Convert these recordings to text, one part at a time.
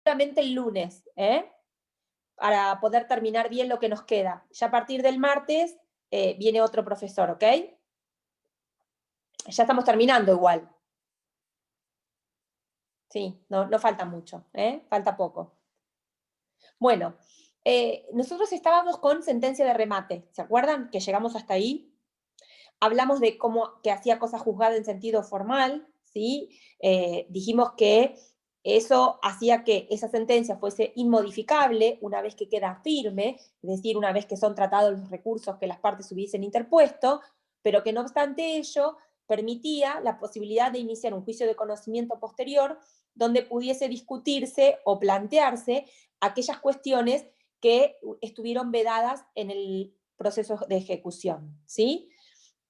seguramente el lunes, para poder terminar bien lo que nos queda. Ya a partir del martes viene otro profesor, ¿ok? Ya estamos terminando igual. Sí, no falta mucho, falta poco. Bueno, nosotros estábamos con sentencia de remate, ¿se acuerdan? Que llegamos hasta ahí. Hablamos de cómo que hacía cosa juzgada en sentido formal, ¿sí? Dijimos que eso hacía que esa sentencia fuese inmodificable una vez que queda firme, es decir, una vez que son tratados los recursos que las partes hubiesen interpuesto, pero que no obstante ello permitía la posibilidad de iniciar un juicio de conocimiento posterior donde pudiese discutirse o plantearse aquellas cuestiones que estuvieron vedadas en el proceso de ejecución, ¿sí?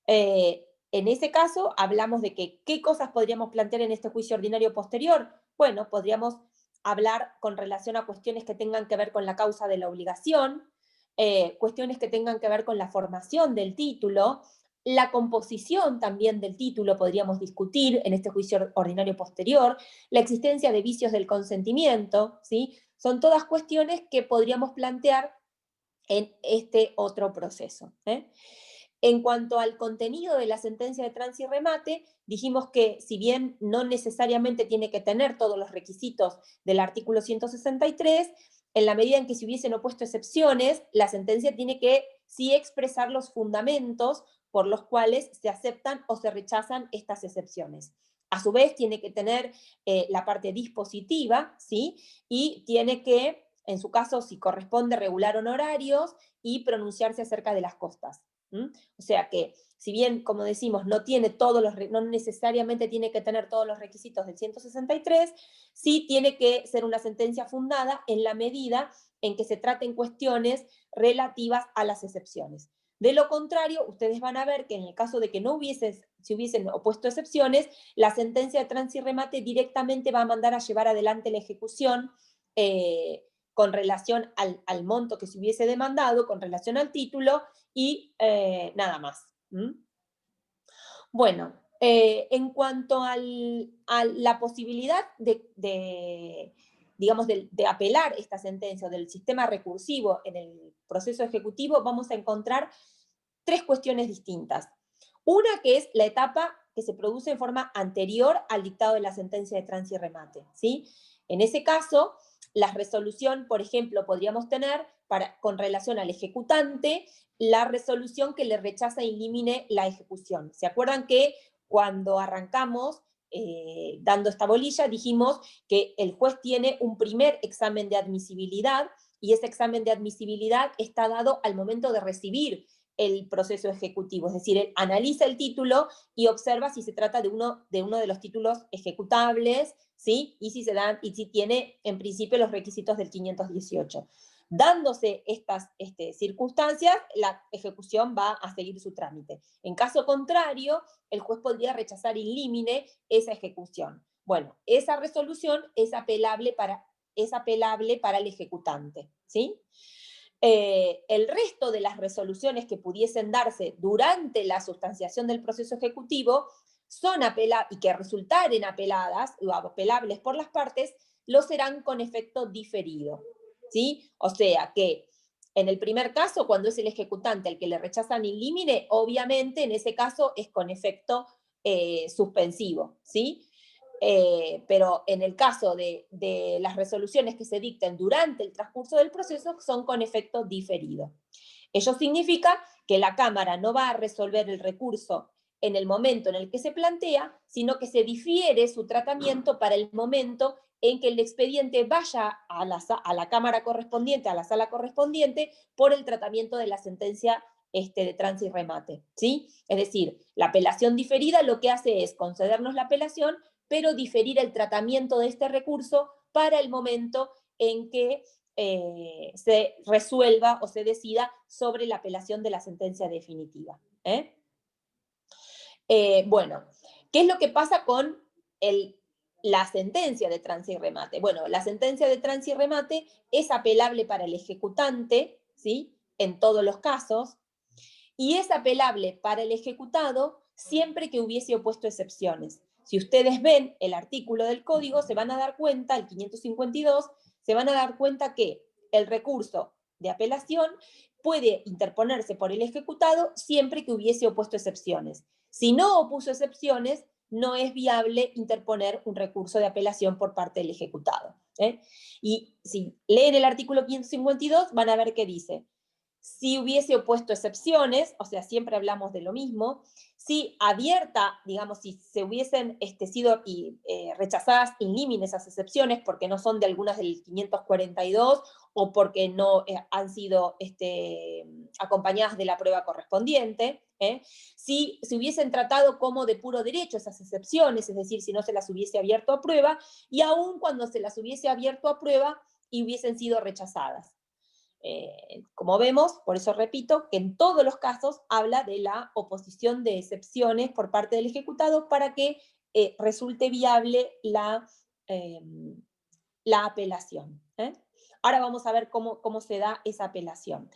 En ese caso, hablamos de que qué cosas podríamos plantear en este juicio ordinario posterior. Bueno, podríamos hablar con relación a cuestiones que tengan que ver con la causa de la obligación, cuestiones que tengan que ver con la formación del título, la composición también del título podríamos discutir en este juicio ordinario posterior, la existencia de vicios del consentimiento, ¿sí? Son todas cuestiones que podríamos plantear en este otro proceso. En cuanto al contenido de la sentencia de trance y remate, dijimos que si bien no necesariamente tiene que tener todos los requisitos del artículo 163, en la medida en que se hubiesen opuesto excepciones, la sentencia tiene que sí expresar los fundamentos por los cuales se aceptan o se rechazan estas excepciones. A su vez, tiene que tener la parte dispositiva, ¿sí? Y tiene que, en su caso, si corresponde, regular honorarios y pronunciarse acerca de las costas. O sea que, si bien, como decimos, no necesariamente tiene que tener todos los requisitos del 163, sí tiene que ser una sentencia fundada en la medida en que se traten cuestiones relativas a las excepciones. De lo contrario, ustedes van a ver que en el caso de que se hubiesen opuesto excepciones, la sentencia de trance y remate directamente va a mandar a llevar adelante la ejecución con relación al monto que se hubiese demandado, con relación al título, y nada más. Bueno, en cuanto a la posibilidad digamos, de apelar esta sentencia del sistema recursivo en el proceso ejecutivo, vamos a encontrar tres cuestiones distintas. Una que es la etapa que se produce en forma anterior al dictado de la sentencia de trance y remate, ¿sí? En ese caso, la resolución, por ejemplo, podríamos tener con relación al ejecutante, la resolución que le rechaza y elimine la ejecución. ¿Se acuerdan que cuando arrancamos dando esta bolilla, dijimos que el juez tiene un primer examen de admisibilidad y ese examen de admisibilidad está dado al momento de recibir el proceso ejecutivo, es decir, él analiza el título y observa si se trata de uno de los títulos ejecutables, ¿sí? Y si tiene en principio los requisitos del 518. Dándose estas circunstancias, la ejecución va a seguir su trámite. En caso contrario, el juez podría rechazar in limine esa ejecución. Bueno, esa resolución es apelable para el ejecutante, ¿sí? El resto de las resoluciones que pudiesen darse durante la sustanciación del proceso ejecutivo son y que resultaren apeladas o apelables por las partes, lo serán con efecto diferido, ¿sí? O sea que en el primer caso, cuando es el ejecutante el que le rechazan in limine, obviamente en ese caso es con efecto suspensivo, ¿sí? Pero en el caso de las resoluciones que se dicten durante el transcurso del proceso son con efecto diferido. Ello significa que la Cámara no va a resolver el recurso en el momento en el que se plantea, sino que se difiere su tratamiento para el momento en que el expediente vaya a la Cámara correspondiente, a la sala correspondiente, por el tratamiento de la sentencia de trance y remate, ¿sí? Es decir, la apelación diferida lo que hace es concedernos la apelación, pero diferir el tratamiento de este recurso para el momento en que se resuelva o se decida sobre la apelación de la sentencia definitiva. Bueno, ¿qué es lo que pasa con la sentencia de trance y remate? Bueno, la sentencia de trance y remate es apelable para el ejecutante, ¿sí? En todos los casos, y es apelable para el ejecutado siempre que hubiese opuesto excepciones. si ustedes ven el artículo del código, se van a dar cuenta, el 552, se van a dar cuenta que el recurso de apelación puede interponerse por el ejecutado siempre que hubiese opuesto excepciones. Si no opuso excepciones, no es viable interponer un recurso de apelación por parte del ejecutado. Y si leen el artículo 552, van a ver que dice, si hubiese opuesto excepciones, o sea, siempre hablamos de lo mismo, si abierta, digamos, si se hubiesen sido rechazadas in limine esas excepciones porque no son de algunas del 542 o porque no han sido acompañadas de la prueba correspondiente, si se hubiesen tratado como de puro derecho esas excepciones, es decir, si no se las hubiese abierto a prueba, y aún cuando se las hubiese abierto a prueba y hubiesen sido rechazadas. Como vemos, por eso repito, que en todos los casos habla de la oposición de excepciones por parte del ejecutado para que resulte viable la apelación. Ahora vamos a ver cómo se da esa apelación.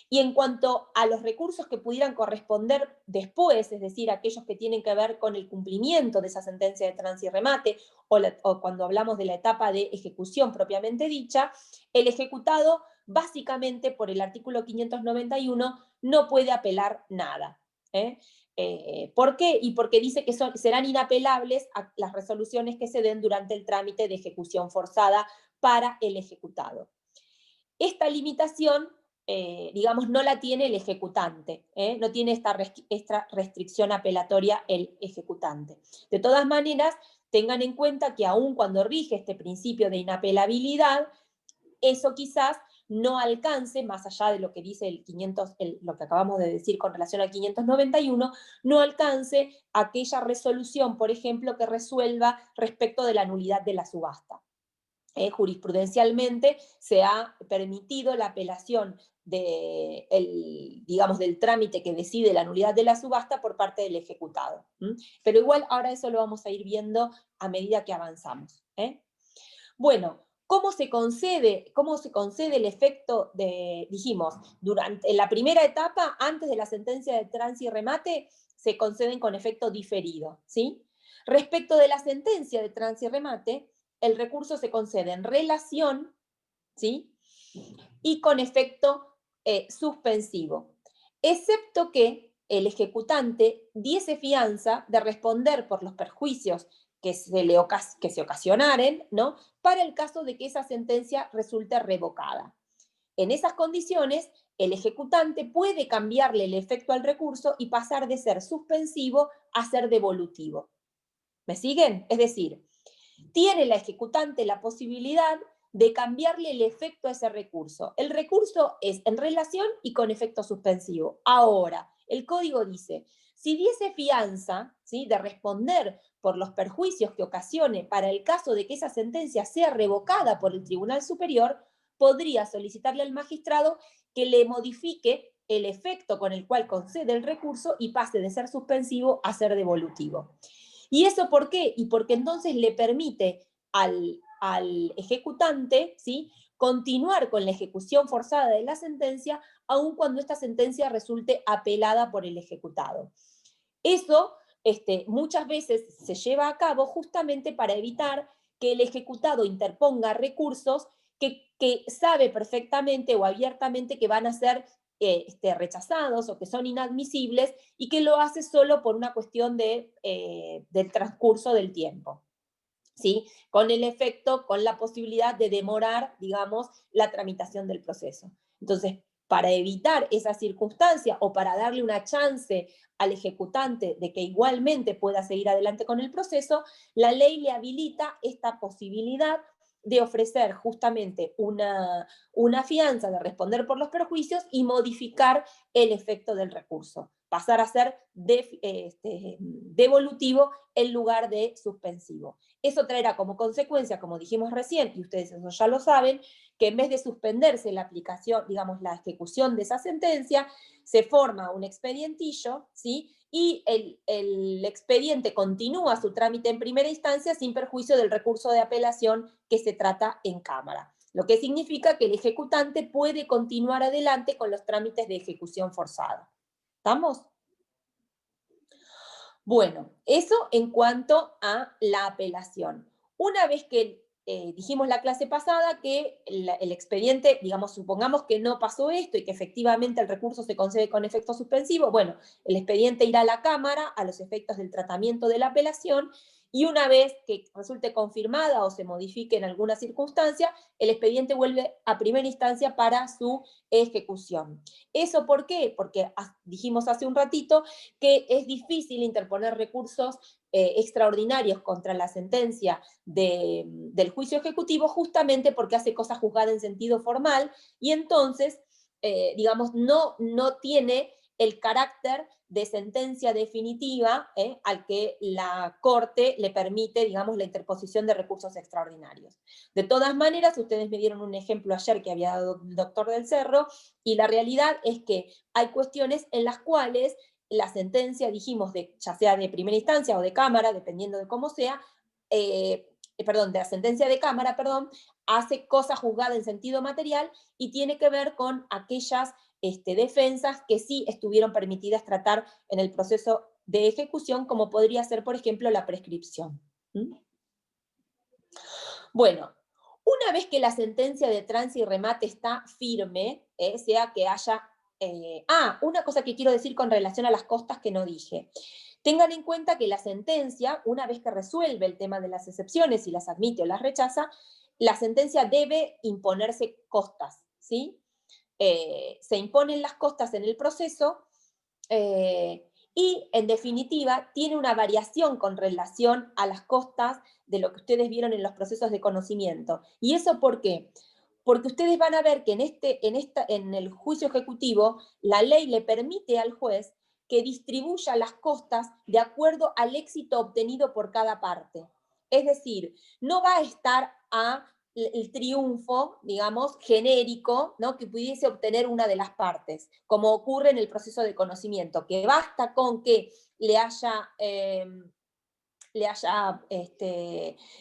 Y en cuanto a los recursos que pudieran corresponder después, es decir, aquellos que tienen que ver con el cumplimiento de esa sentencia de trance y remate, o cuando hablamos de la etapa de ejecución propiamente dicha, el ejecutado básicamente por el artículo 591 no puede apelar nada. ¿Por qué? Y porque dice que serán inapelables a las resoluciones que se den durante el trámite de ejecución forzada para el ejecutado. Esta limitación, digamos, no la tiene el ejecutante, no tiene esta restricción apelatoria el ejecutante. De todas maneras, tengan en cuenta que aun cuando rige este principio de inapelabilidad, eso quizás no alcance, más allá de lo que dice lo que acabamos de decir con relación al 591, no alcance aquella resolución, por ejemplo, que resuelva respecto de la nulidad de la subasta. Jurisprudencialmente se ha permitido la apelación del trámite que decide la nulidad de la subasta por parte del ejecutado. Pero igual ahora eso lo vamos a ir viendo a medida que avanzamos. Bueno, ¿cómo se concede el efecto dijimos, en la primera etapa, antes de la sentencia de trance y remate, se conceden con efecto diferido, ¿sí? Respecto de la sentencia de trance y remate, el recurso se concede en relación, ¿sí? Y con efecto suspensivo, excepto que el ejecutante diese fianza de responder por los perjuicios que se ocasionaren, ¿no? Para el caso de que esa sentencia resulte revocada. En esas condiciones, el ejecutante puede cambiarle el efecto al recurso y pasar de ser suspensivo a ser devolutivo. ¿Me siguen? Es decir, tiene la ejecutante la posibilidad de cambiarle el efecto a ese recurso. El recurso es en relación y con efecto suspensivo. Ahora, el código dice, si diese fianza, ¿sí?, de responder por los perjuicios que ocasione para el caso de que esa sentencia sea revocada por el Tribunal Superior, podría solicitarle al magistrado que le modifique el efecto con el cual concede el recurso y pase de ser suspensivo a ser devolutivo. ¿Y eso por qué? Y porque entonces le permite al ejecutante, ¿sí?, continuar con la ejecución forzada de la sentencia, aun cuando esta sentencia resulte apelada por el ejecutado. Eso muchas veces se lleva a cabo justamente para evitar que el ejecutado interponga recursos que sabe perfectamente o abiertamente que van a ser rechazados o que son inadmisibles y que lo hace solo por una cuestión del transcurso del tiempo. ¿Sí? Con el efecto, con la posibilidad de demorar, digamos, la tramitación del proceso. Entonces, para evitar esa circunstancia o para darle una chance al ejecutante de que igualmente pueda seguir adelante con el proceso, la ley le habilita esta posibilidad de ofrecer justamente una fianza, de responder por los perjuicios y modificar el efecto del recurso, pasar a ser devolutivo en lugar de suspensivo. Eso traerá como consecuencia, como dijimos recién, y ustedes eso ya lo saben, que en vez de suspenderse la aplicación, digamos, la ejecución de esa sentencia, se forma un expedientillo, ¿sí?, y el expediente continúa su trámite en primera instancia sin perjuicio del recurso de apelación que se trata en Cámara. Lo que significa que el ejecutante puede continuar adelante con los trámites de ejecución forzada. ¿Estamos? Bueno, eso en cuanto a la apelación. Una vez que dijimos la clase pasada que el expediente, digamos, supongamos que no pasó esto y que efectivamente el recurso se concede con efecto suspensivo, bueno, el expediente irá a la Cámara a los efectos del tratamiento de la apelación y una vez que resulte confirmada o se modifique en alguna circunstancia, el expediente vuelve a primera instancia para su ejecución. ¿Eso por qué? Porque dijimos hace un ratito que es difícil interponer recursos extraordinarios contra la sentencia del juicio ejecutivo justamente porque hace cosa juzgada en sentido formal y entonces, digamos, no tiene el carácter de sentencia definitiva al que la Corte le permite, digamos, la interposición de recursos extraordinarios. De todas maneras, ustedes me dieron un ejemplo ayer que había dado el doctor del Cerro, y la realidad es que hay cuestiones en las cuales la sentencia, dijimos, ya sea de primera instancia o de Cámara, dependiendo de cómo sea, perdón, de la sentencia de Cámara, perdón, hace cosa juzgada en sentido material y tiene que ver con aquellas defensas que sí estuvieron permitidas tratar en el proceso de ejecución, como podría ser, por ejemplo, la prescripción. ¿Mm? Bueno, una vez que la sentencia de trance y remate está firme, sea que haya... una cosa que quiero decir con relación a las costas que no dije. Tengan en cuenta que la sentencia, una vez que resuelve el tema de las excepciones y las admite o las rechaza, la sentencia debe imponerse costas, ¿sí? Se imponen las costas en el proceso y, en definitiva, tiene una variación con relación a las costas de lo que ustedes vieron en los procesos de conocimiento. ¿Y eso por qué? Porque ustedes van a ver que en el juicio ejecutivo la ley le permite al juez que distribuya las costas de acuerdo al éxito obtenido por cada parte. Es decir, no va a estar el triunfo, digamos, genérico, ¿no? Que pudiese obtener una de las partes, como ocurre en el proceso de conocimiento, que basta con que le haya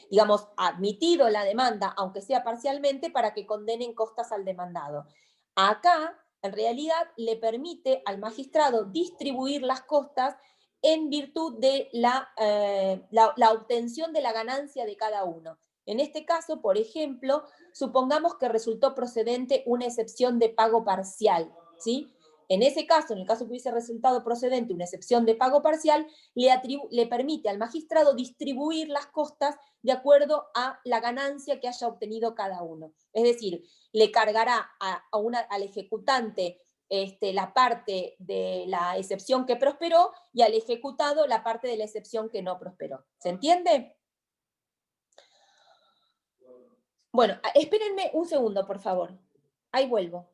digamos, admitido la demanda, aunque sea parcialmente, para que condenen costas al demandado. Acá, en realidad, le permite al magistrado distribuir las costas en virtud de la obtención de la ganancia de cada uno. En este caso, por ejemplo, supongamos que resultó procedente una excepción de pago parcial, ¿sí? En ese caso, en el caso que hubiese resultado procedente una excepción de pago parcial, le permite al magistrado distribuir las costas de acuerdo a la ganancia que haya obtenido cada uno. Es decir, le cargará al ejecutante la parte de la excepción que prosperó y al ejecutado la parte de la excepción que no prosperó. ¿Se entiende? Bueno, espérenme un segundo, por favor. Ahí vuelvo.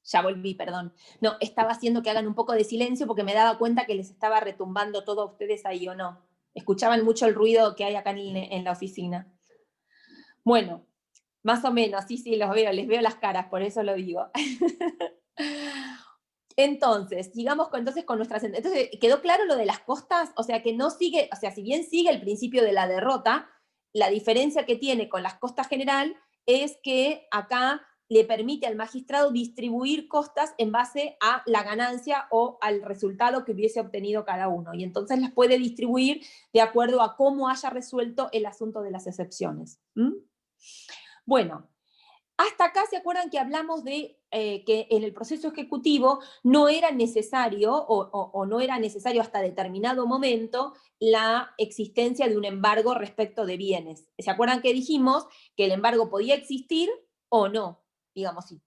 Ya volví, perdón. No, estaba haciendo que hagan un poco de silencio porque me daba cuenta que les estaba retumbando todo a ustedes ahí o no. Escuchaban mucho el ruido que hay acá en la oficina. Bueno, más o menos, sí, los veo, les veo las caras, por eso lo digo. Entonces, sigamos entonces con nuestras... Entonces, ¿quedó claro lo de las costas? O sea, que no sigue, o sea, si bien sigue el principio de la derrota, la diferencia que tiene con las costas general es que acá le permite al magistrado distribuir costas en base a la ganancia o al resultado que hubiese obtenido cada uno. Y entonces las puede distribuir de acuerdo a cómo haya resuelto el asunto de las excepciones. ¿Mm? Bueno, hasta acá se acuerdan que hablamos de que en el proceso ejecutivo no era necesario o no era necesario hasta determinado momento la existencia de un embargo respecto de bienes. ¿Se acuerdan que dijimos que el embargo podía existir o no? Digamos, sí.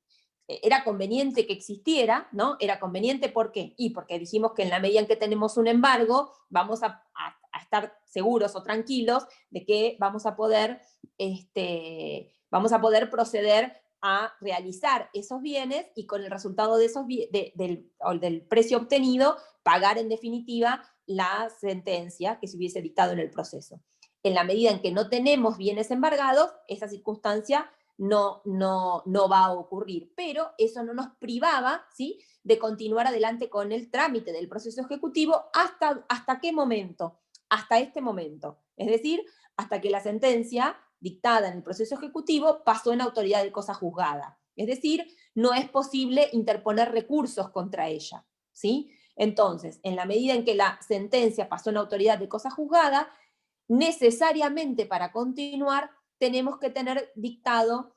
Era conveniente que existiera, ¿no? Era conveniente, ¿por qué? Y porque dijimos que en la medida en que tenemos un embargo, vamos a estar seguros o tranquilos de que vamos a poder proceder a realizar esos bienes y con el resultado de esos del precio obtenido, pagar en definitiva la sentencia que se hubiese dictado en el proceso. En la medida en que no tenemos bienes embargados, esa circunstancia no va a ocurrir, pero eso no nos privaba, ¿sí?, de continuar adelante con el trámite del proceso ejecutivo hasta qué momento, hasta este momento, es decir, hasta que la sentencia dictada en el proceso ejecutivo pasó en autoridad de cosa juzgada, es decir, no es posible interponer recursos contra ella, ¿sí? Entonces, en la medida en que la sentencia pasó en autoridad de cosa juzgada, necesariamente para continuar tenemos que tener dictado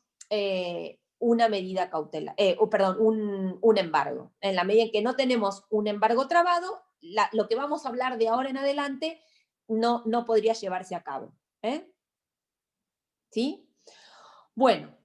una medida cautelar, un embargo. En la medida en que no tenemos un embargo trabado, lo que vamos a hablar de ahora en adelante no podría llevarse a cabo. ¿Sí? Bueno,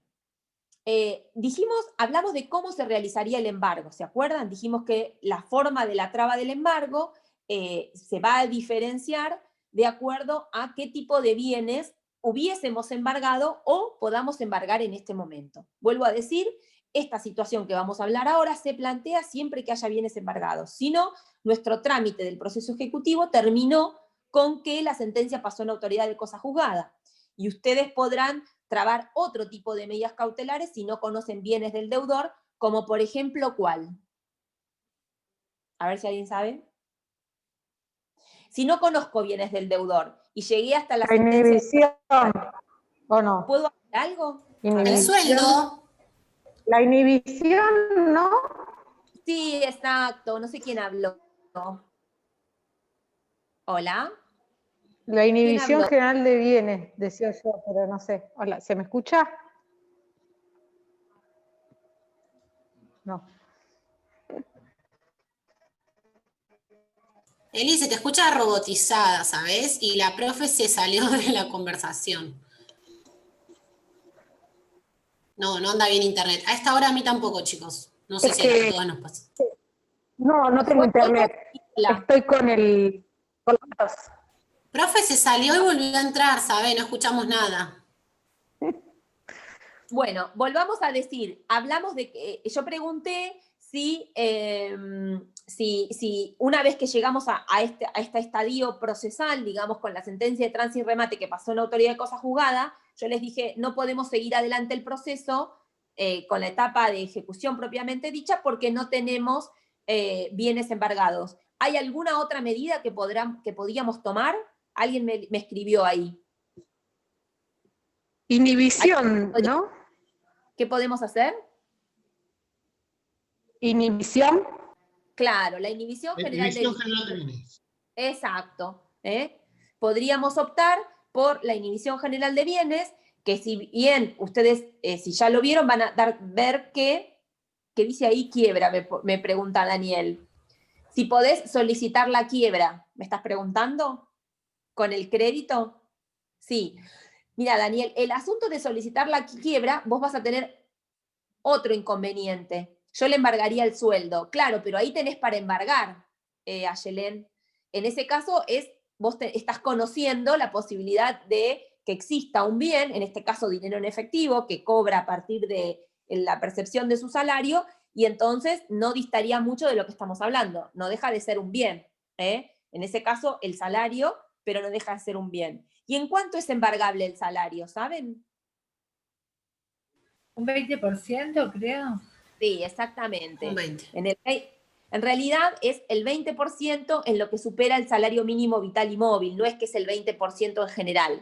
hablamos de cómo se realizaría el embargo, ¿se acuerdan? Dijimos que la forma de la traba del embargo se va a diferenciar de acuerdo a qué tipo de bienes hubiésemos embargado o podamos embargar en este momento. Vuelvo a decir, esta situación que vamos a hablar ahora se plantea siempre que haya bienes embargados. Si no, nuestro trámite del proceso ejecutivo terminó con que la sentencia pasó en autoridad de cosa juzgada. Y ustedes podrán trabar otro tipo de medidas cautelares si no conocen bienes del deudor, como por ejemplo, ¿cuál? A ver si alguien sabe. Si no conozco bienes del deudor y llegué hasta la inhibición, ¿o no? ¿puedo hacer algo? El sueldo. La inhibición, ¿no? Sí, exacto. No sé quién habló. ¿Hola? La inhibición general de bienes, decía yo, pero no sé. Hola, ¿se me escucha? No. Eli, se te escucha robotizada, ¿sabes? Y la profe se salió de la conversación. No anda bien internet. A esta hora a mí tampoco, chicos. No sé si a todas nos pasa. No tengo internet. Estoy con los datos. Profe se salió y volvió a entrar, ¿sabes? No escuchamos nada. Bueno, volvamos a decir, hablamos de que yo pregunté si una vez que llegamos a este estadio procesal, digamos, con la sentencia de tránsito y remate que pasó en la autoridad de cosa juzgada, yo les dije, no podemos seguir adelante el proceso con la etapa de ejecución propiamente dicha porque no tenemos bienes embargados. ¿Hay alguna otra medida que podíamos tomar? Alguien me escribió ahí. Inhibición, ¿no? ¿Qué podemos hacer? Inhibición. Claro, la inhibición general de bienes. Exacto. Podríamos optar por la inhibición general de bienes, que si bien ustedes, si ya lo vieron, van a ver que dice ahí quiebra, me pregunta Daniel. Si podés solicitar la quiebra, ¿me estás preguntando? ¿Con el crédito? Sí. Mira, Daniel, el asunto de solicitar la quiebra, vos vas a tener otro inconveniente. Yo le embargaría el sueldo, claro, pero ahí tenés para embargar, Ayelén. En ese caso, vos estás conociendo la posibilidad de que exista un bien, en este caso dinero en efectivo, que cobra a partir de la percepción de su salario, y entonces no distaría mucho de lo que estamos hablando. No deja de ser un bien. En ese caso, el salario, pero no deja de ser un bien. ¿Y en cuánto es embargable el salario, saben? Un 20%, creo. Sí, exactamente. Un 20. En realidad es el 20% en lo que supera el salario mínimo vital y móvil, no es que es el 20% en general.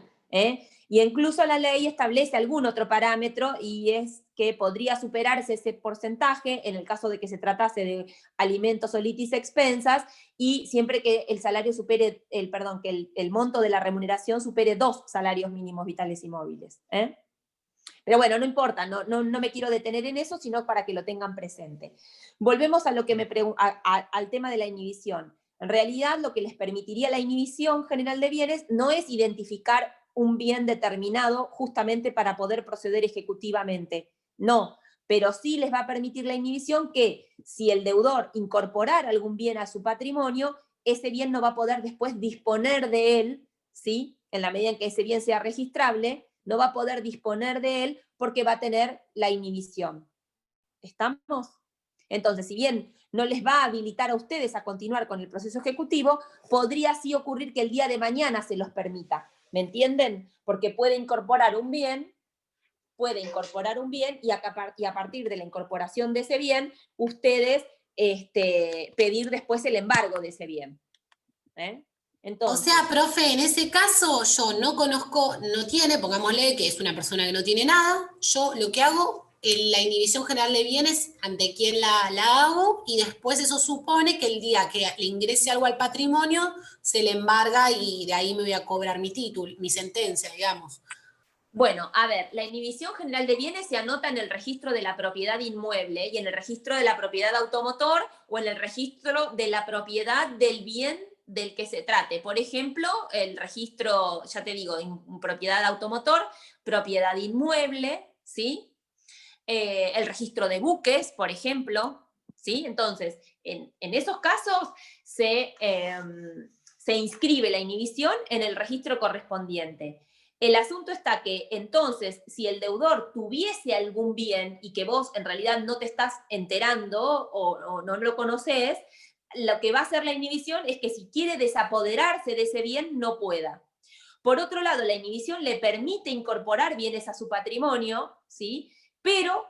Y incluso la ley establece algún otro parámetro y es que podría superarse ese porcentaje en el caso de que se tratase de alimentos o litis expensas y siempre que el salario supere, que el monto de la remuneración supere 2 salarios mínimos vitales y móviles. Pero bueno, no importa, no me quiero detener en eso, sino para que lo tengan presente. Volvemos a lo que al tema de la inhibición. En realidad, lo que les permitiría la inhibición general de bienes no es identificar un bien determinado justamente para poder proceder ejecutivamente. No, pero sí les va a permitir la inhibición que si el deudor incorporara algún bien a su patrimonio, ese bien no va a poder después disponer de él, ¿sí? En la medida en que ese bien sea registrable, no va a poder disponer de él porque va a tener la inhibición. ¿Estamos? Entonces, si bien no les va a habilitar a ustedes a continuar con el proceso ejecutivo, podría sí ocurrir que el día de mañana se los permita. ¿Me entienden? Porque puede incorporar un bien y a partir de la incorporación de ese bien, ustedes pedir después el embargo de ese bien. Entonces, o sea, profe, en ese caso yo no conozco, no tiene, pongámosle que es una persona que no tiene nada, yo lo que hago, la inhibición general de bienes, ante quién la hago, y después eso supone que el día que le ingrese algo al patrimonio, se le embarga y de ahí me voy a cobrar mi título, mi sentencia, digamos. bueno, a ver, la inhibición general de bienes se anota en el registro de la propiedad inmueble y en el registro de la propiedad automotor o en el registro de la propiedad del bien del que se trate. Por ejemplo, el registro, ya te digo, propiedad automotor, propiedad inmueble, ¿sí? El registro de buques, por ejemplo, ¿sí? Entonces, en esos casos se inscribe la inhibición en el registro correspondiente. El asunto está que entonces, si el deudor tuviese algún bien y que vos en realidad no te estás enterando o no lo conoces, lo que va a hacer la inhibición es que si quiere desapoderarse de ese bien, no pueda. Por otro lado, la inhibición le permite incorporar bienes a su patrimonio, ¿sí? Pero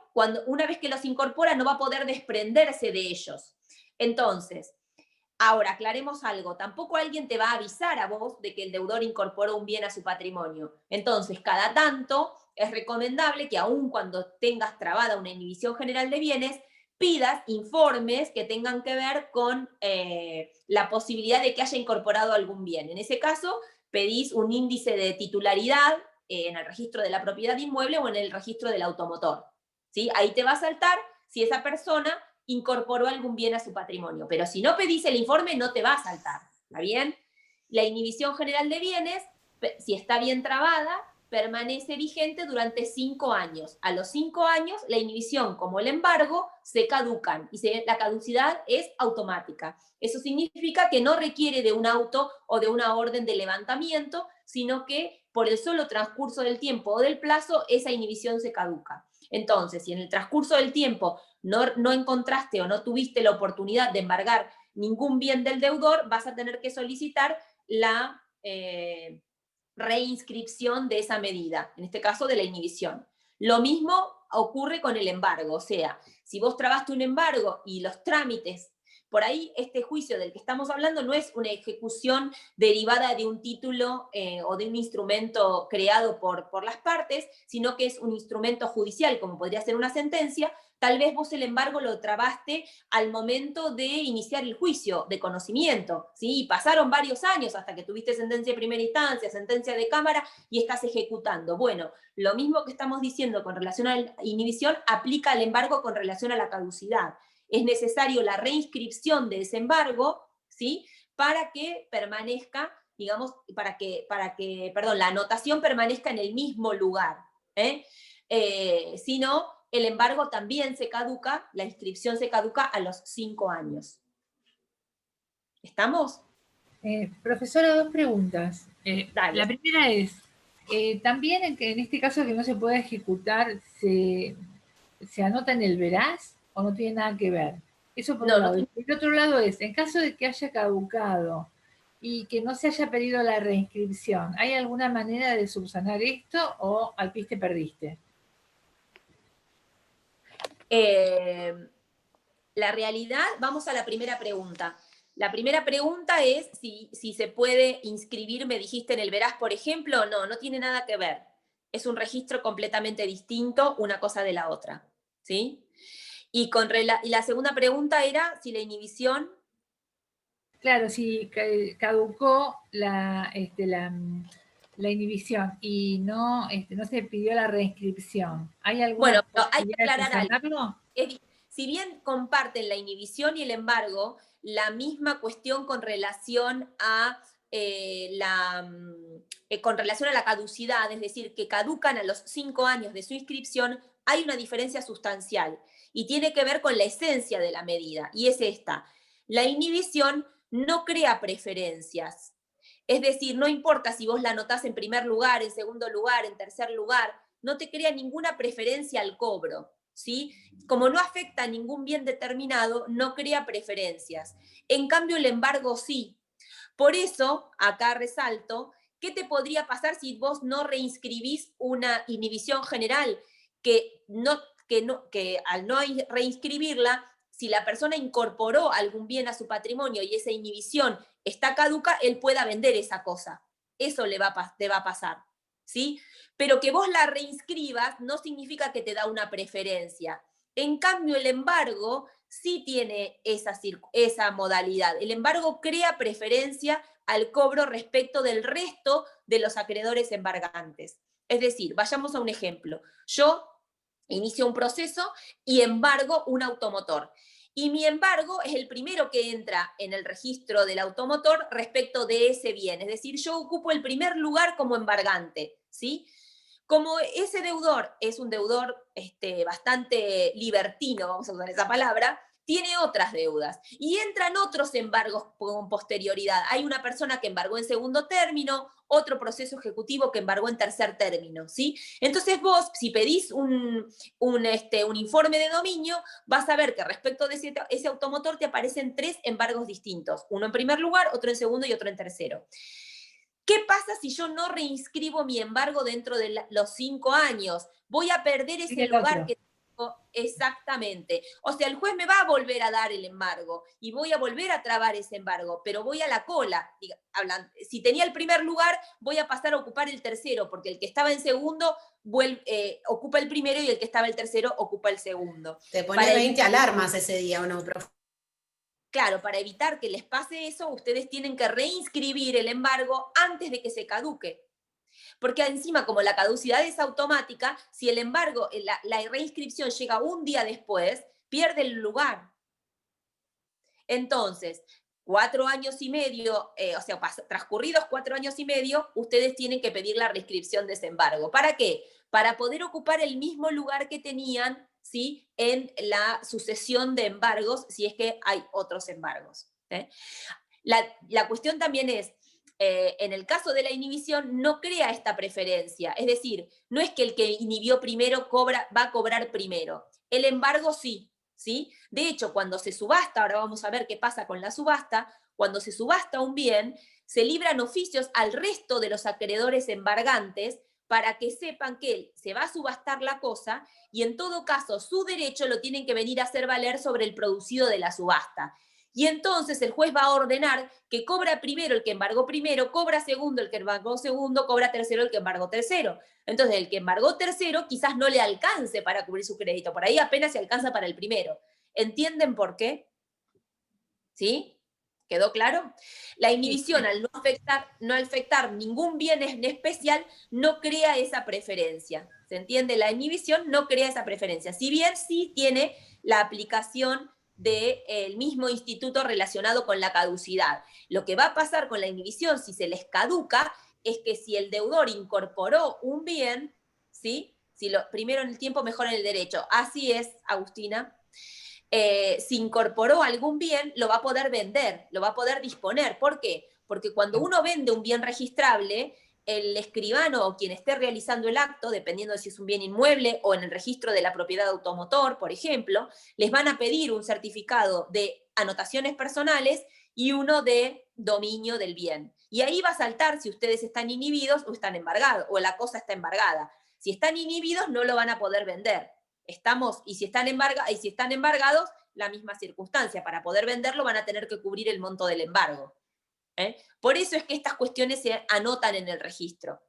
una vez que los incorpora no va a poder desprenderse de ellos. Entonces, ahora, aclaremos algo, tampoco alguien te va a avisar a vos de que el deudor incorporó un bien a su patrimonio. Entonces, cada tanto es recomendable que aun cuando tengas trabada una inhibición general de bienes, pidas informes que tengan que ver con la posibilidad de que haya incorporado algún bien. En ese caso, pedís un índice de titularidad en el registro de la propiedad inmueble o en el registro del automotor. ¿Sí? Ahí te va a saltar si esa persona incorporó algún bien a su patrimonio. Pero si no pedís el informe, no te va a saltar. ¿Está bien? La inhibición general de bienes, si está bien trabada, permanece vigente durante 5 años. A los 5 años, la inhibición como el embargo se caducan y la caducidad es automática. Eso significa que no requiere de un auto o de una orden de levantamiento, sino que por el solo transcurso del tiempo o del plazo, esa inhibición se caduca. Entonces, si en el transcurso del tiempo no encontraste o no tuviste la oportunidad de embargar ningún bien del deudor, vas a tener que solicitar la reinscripción de esa medida, en este caso de la inhibición. Lo mismo ocurre con el embargo, o sea, si vos trabaste un embargo y los trámites, por ahí este juicio del que estamos hablando no es una ejecución derivada de un título o de un instrumento creado por las partes, sino que es un instrumento judicial, como podría ser una sentencia. Tal vez vos el embargo lo trabaste al momento de iniciar el juicio de conocimiento, ¿sí? Y pasaron varios años hasta que tuviste sentencia de primera instancia, sentencia de cámara y estás ejecutando. Bueno, lo mismo que estamos diciendo con relación a la inhibición aplica al embargo con relación a la caducidad. Es necesario la reinscripción de ese embargo, ¿sí? Para que permanezca, digamos, la anotación permanezca en el mismo lugar. Si no, el embargo también se caduca, la inscripción se caduca a los 5 años. ¿Estamos? Profesora, 2 preguntas. Dale. La primera es, también en este caso que no se puede ejecutar, ¿se anota en el veraz o no tiene nada que ver? Eso por un lado. Y por otro lado es, en caso de que haya caducado y que no se haya pedido la reinscripción, ¿hay alguna manera de subsanar esto o al piste perdiste? La realidad, vamos a la primera pregunta. La primera pregunta es si se puede inscribir, me dijiste, en el veraz, por ejemplo. No tiene nada que ver. Es un registro completamente distinto una cosa de la otra. ¿Sí? Y la segunda pregunta era si la inhibición... Claro, si caducó la inhibición y no se pidió la reinscripción, ¿hay alguna hay que aclarar algo? Si bien comparten la inhibición y el embargo, la misma cuestión con relación a con relación a la caducidad, es decir, que caducan a los 5 años de su inscripción, hay una diferencia sustancial y tiene que ver con la esencia de la medida, y es esta. La inhibición no crea preferencias. Es decir, no importa si vos la anotás en primer lugar, en segundo lugar, en tercer lugar, no te crea ninguna preferencia al cobro, ¿sí? Como no afecta a ningún bien determinado, no crea preferencias. En cambio, el embargo sí. Por eso, acá resalto, ¿qué te podría pasar si vos no reinscribís una inhibición general? Que al no reinscribirla, si la persona incorporó algún bien a su patrimonio y esa inhibición está caduca, él pueda vender esa cosa. Eso te va a pasar, ¿sí? Pero que vos la reinscribas no significa que te da una preferencia. En cambio, el embargo sí tiene esa modalidad. El embargo crea preferencia al cobro respecto del resto de los acreedores embargantes. Es decir, vayamos a un ejemplo. Yo inicio un proceso y embargo un automotor. Y mi embargo es el primero que entra en el registro del automotor respecto de ese bien. Es decir, yo ocupo el primer lugar como embargante, ¿sí? Como ese deudor es un deudor bastante libertino, vamos a usar esa palabra, tiene otras deudas y entran otros embargos con posterioridad. Hay una persona que embargó en segundo término, otro proceso ejecutivo que embargó en tercer término, ¿sí? Entonces vos, si pedís un informe de dominio, vas a ver que respecto de ese automotor te aparecen 3 embargos distintos, uno en primer lugar, otro en segundo y otro en tercero. ¿Qué pasa si yo no reinscribo mi embargo dentro de los 5 años? Voy a perder ese lugar que tengo exactamente. O sea, el juez me va a volver a dar el embargo y voy a volver a trabar ese embargo, pero voy a la cola. Si tenía el primer lugar, voy a pasar a ocupar el tercero, porque el que estaba en segundo ocupa el primero y el que estaba el tercero ocupa el segundo. Te pone 20 alarmas ese día, ¿o no, profe? Claro, para evitar que les pase eso, ustedes tienen que reinscribir el embargo antes de que se caduque. Porque encima, como la caducidad es automática, si el embargo, la reinscripción llega un día después, pierde el lugar. Entonces, 4 años y medio, transcurridos 4 años y medio, ustedes tienen que pedir la reinscripción de ese embargo. ¿Para qué? Para poder ocupar el mismo lugar que tenían, ¿sí?, en la sucesión de embargos, si es que hay otros embargos. La cuestión también es, en el caso de la inhibición, no crea esta preferencia. Es decir, no es que el que inhibió primero va a cobrar primero. El embargo sí. ¿Sí? De hecho, cuando se subasta, ahora vamos a ver qué pasa con la subasta, cuando se subasta un bien, se libran oficios al resto de los acreedores embargantes para que sepan que se va a subastar la cosa y en todo caso su derecho lo tienen que venir a hacer valer sobre el producido de la subasta. Y entonces el juez va a ordenar que cobra primero el que embargó primero, cobra segundo el que embargó segundo, cobra tercero el que embargó tercero. Entonces el que embargó tercero quizás no le alcance para cubrir su crédito, por ahí apenas se alcanza para el primero. ¿Entienden por qué? ¿Sí? ¿Quedó claro? La inhibición, al no afectar ningún bien en especial, no crea esa preferencia. ¿Se entiende? La inhibición no crea esa preferencia. Si bien sí tiene la aplicación del mismo instituto relacionado con la caducidad. Lo que va a pasar con la inhibición, si se les caduca, es que si el deudor incorporó un bien, ¿sí? Primero en el tiempo, mejor en el derecho. Así es, Agustina. Si incorporó algún bien, lo va a poder vender, lo va a poder disponer. ¿Por qué? Porque cuando uno vende un bien registrable, el escribano o quien esté realizando el acto, dependiendo de si es un bien inmueble o en el registro de la propiedad automotor, por ejemplo, les van a pedir un certificado de anotaciones personales y uno de dominio del bien. Y ahí va a saltar si ustedes están inhibidos o están embargados, o la cosa está embargada. Si están inhibidos, no lo van a poder vender. Y si están embargados, la misma circunstancia. Para poder venderlo van a tener que cubrir el monto del embargo. Por eso es que estas cuestiones se anotan en el registro.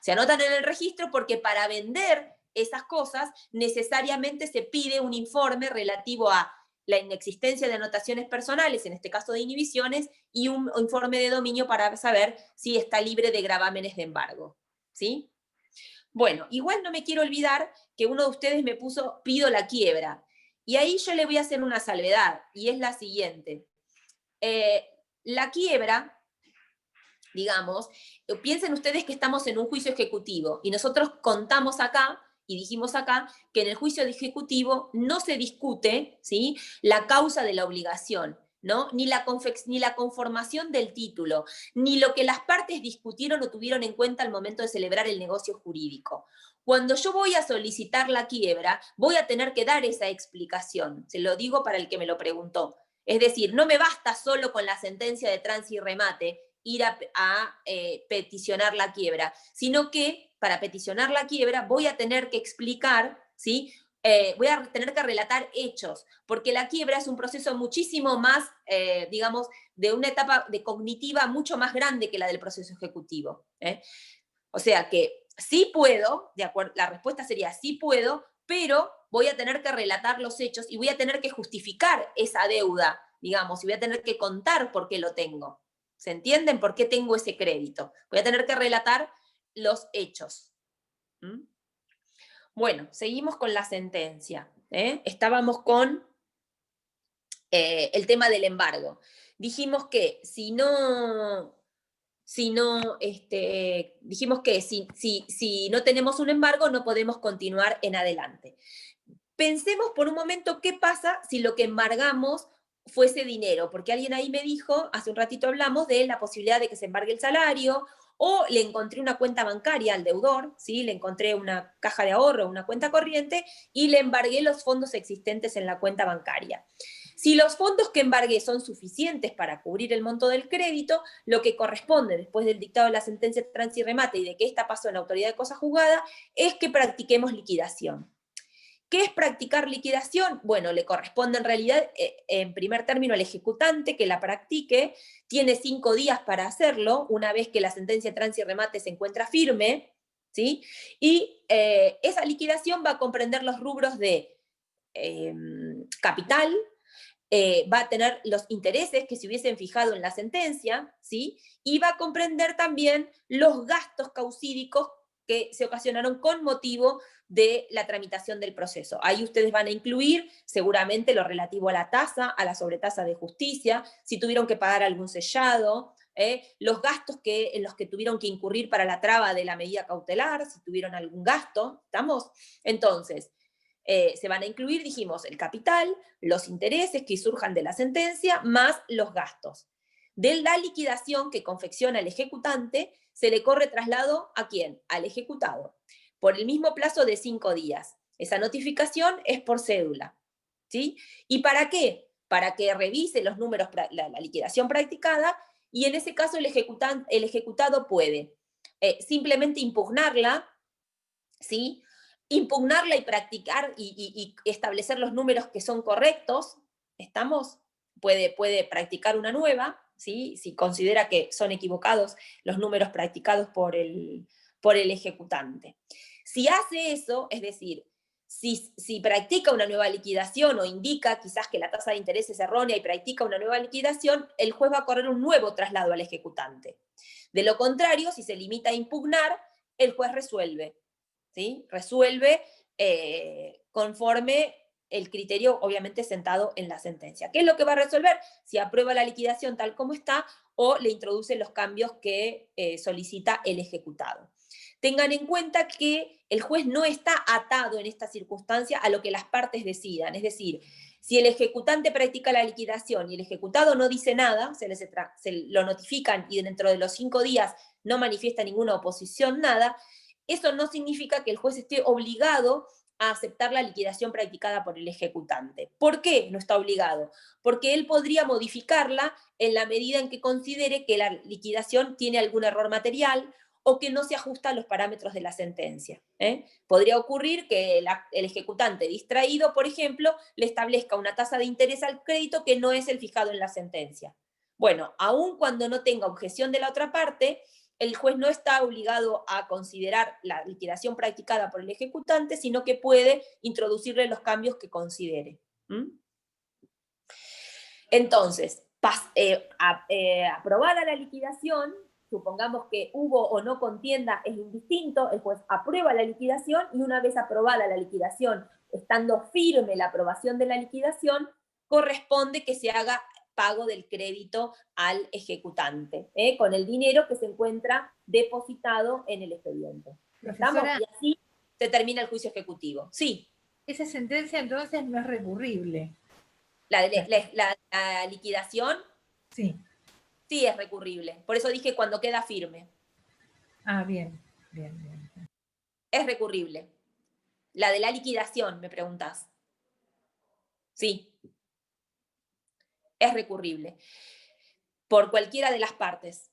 Se anotan en el registro porque para vender esas cosas necesariamente se pide un informe relativo a la inexistencia de anotaciones personales, en este caso de inhibiciones, y un informe de dominio para saber si está libre de gravámenes de embargo. ¿Sí? Bueno, igual no me quiero olvidar que uno de ustedes me puso, pido la quiebra. Y ahí yo le voy a hacer una salvedad, y es la siguiente. La quiebra, digamos, piensen ustedes que estamos en un juicio ejecutivo, y nosotros contamos acá, y dijimos acá, que en el juicio ejecutivo no se discute, ¿sí?, la causa de la obligación. ¿no? Ni la conformación del título, ni lo que las partes discutieron o tuvieron en cuenta al momento de celebrar el negocio jurídico. Cuando yo voy a solicitar la quiebra, voy a tener que dar esa explicación. Se lo digo para el que me lo preguntó. Es decir, no me basta solo con la sentencia de trance y remate ir a peticionar la quiebra, sino que para peticionar la quiebra voy a tener que explicar, ¿sí? Voy a tener que relatar hechos, porque la quiebra es un proceso muchísimo más, digamos, de una etapa de cognitiva mucho más grande que la del proceso ejecutivo. O sea que sí puedo, de acuerdo, la respuesta sería sí puedo, pero voy a tener que relatar los hechos y voy a tener que justificar esa deuda, digamos, y voy a tener que contar por qué lo tengo. ¿Se entienden? ¿Por qué tengo ese crédito? Voy a tener que relatar los hechos. ¿Mm? Bueno, seguimos con la sentencia. Estábamos con el tema del embargo. Dijimos que si no tenemos un embargo, no podemos continuar en adelante. Pensemos por un momento qué pasa si lo que embargamos fuese dinero, porque alguien ahí me dijo, hace un ratito hablamos de la posibilidad de que se embargue el salario, o le encontré una cuenta bancaria al deudor, ¿sí? Le encontré una caja de ahorro, una cuenta corriente, y le embargué los fondos existentes en la cuenta bancaria. Si los fondos que embargué son suficientes para cubrir el monto del crédito, lo que corresponde después del dictado de la sentencia de trance y remate y de que esta pasó en la autoridad de cosa juzgada, es que practiquemos liquidación. ¿Qué es practicar liquidación? Bueno, le corresponde en realidad, en primer término, al ejecutante que la practique, tiene 5 días para hacerlo, una vez que la sentencia de trance y remate se encuentra firme, ¿sí? Y esa liquidación va a comprender los rubros de capital, va a tener los intereses que se hubiesen fijado en la sentencia, ¿sí? Y va a comprender también los gastos causídicos que se ocasionaron con motivo de la tramitación del proceso. Ahí ustedes van a incluir seguramente lo relativo a la tasa, a la sobretasa de justicia, si tuvieron que pagar algún sellado, los gastos en los que tuvieron que incurrir para la traba de la medida cautelar, si tuvieron algún gasto, ¿estamos? Entonces, se van a incluir, dijimos, el capital, los intereses que surjan de la sentencia, más los gastos. De la liquidación que confecciona el ejecutante, se le corre traslado ¿a quién? Al ejecutado, por el mismo plazo de 5 días. Esa notificación es por cédula, ¿sí? ¿Y para qué? Para que revise los números, la liquidación practicada, y en ese caso el ejecutado puede simplemente impugnarla, ¿sí? Impugnarla y practicar y establecer los números que son correctos, ¿estamos? Puede practicar una nueva, ¿sí? Si considera que son equivocados los números practicados por el ejecutante. Si hace eso, es decir, si practica una nueva liquidación o indica quizás que la tasa de interés es errónea y practica una nueva liquidación, el juez va a correr un nuevo traslado al ejecutante. De lo contrario, si se limita a impugnar, el juez resuelve, ¿sí? Resuelve conforme el criterio, obviamente, sentado en la sentencia. ¿Qué es lo que va a resolver? Si aprueba la liquidación tal como está o le introduce los cambios que solicita el ejecutado. Tengan en cuenta que el juez no está atado en esta circunstancia a lo que las partes decidan. Es decir, si el ejecutante practica la liquidación y el ejecutado no dice nada, se lo notifican y dentro de los 5 días no manifiesta ninguna oposición, nada, eso no significa que el juez esté obligado a aceptar la liquidación practicada por el ejecutante. ¿Por qué no está obligado? Porque él podría modificarla en la medida en que considere que la liquidación tiene algún error material o que no se ajusta a los parámetros de la sentencia. Podría ocurrir que el ejecutante distraído, por ejemplo, le establezca una tasa de interés al crédito que no es el fijado en la sentencia. Bueno, aun cuando no tenga objeción de la otra parte, el juez no está obligado a considerar la liquidación practicada por el ejecutante, sino que puede introducirle los cambios que considere. Entonces, aprobada la liquidación, supongamos que hubo o no contienda, es indistinto, el juez aprueba la liquidación y una vez aprobada la liquidación, estando firme la aprobación de la liquidación, corresponde que se haga pago del crédito al ejecutante, con el dinero que se encuentra depositado en el expediente. ¿Estamos? Y así se termina el juicio ejecutivo. Sí. Esa sentencia entonces no es recurrible. La liquidación, Sí. sí es recurrible. Por eso dije cuando queda firme. Ah, bien, bien, bien. Es recurrible. La de la liquidación, me preguntás. Sí. Es recurrible. Por cualquiera de las partes.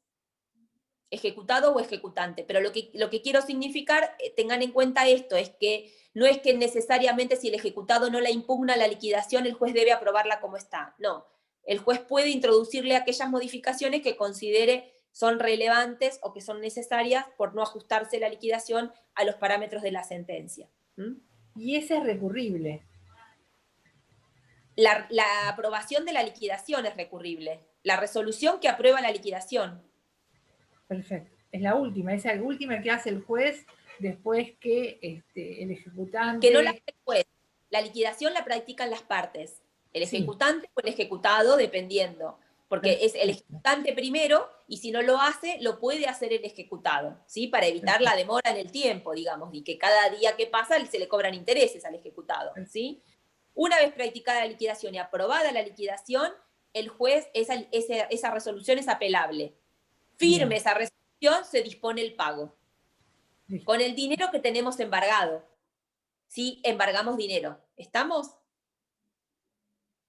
Ejecutado o ejecutante. Pero lo que quiero significar, tengan en cuenta esto, es que no es que necesariamente si el ejecutado no la impugna la liquidación, el juez debe aprobarla como está. No. El juez puede introducirle aquellas modificaciones que considere son relevantes o que son necesarias por no ajustarse la liquidación a los parámetros de la sentencia. ¿Mm? Y ese es recurrible. La aprobación de la liquidación es recurrible. La resolución que aprueba la liquidación. Perfecto. Es la última, esa es la última que hace el juez después que el ejecutante... Que no la hace el juez. La liquidación la practican las partes. El ejecutante o el ejecutado, dependiendo. Porque es el ejecutante primero, y si no lo hace, lo puede hacer el ejecutado, ¿sí? Para evitar la demora en el tiempo, digamos, y que cada día que pasa se le cobran intereses al ejecutado, ¿sí? Una vez practicada la liquidación y aprobada la liquidación, el juez, esa resolución es apelable. Firme esa resolución, se dispone el pago. Con el dinero que tenemos embargado. ¿Sí? Embargamos dinero. ¿Estamos?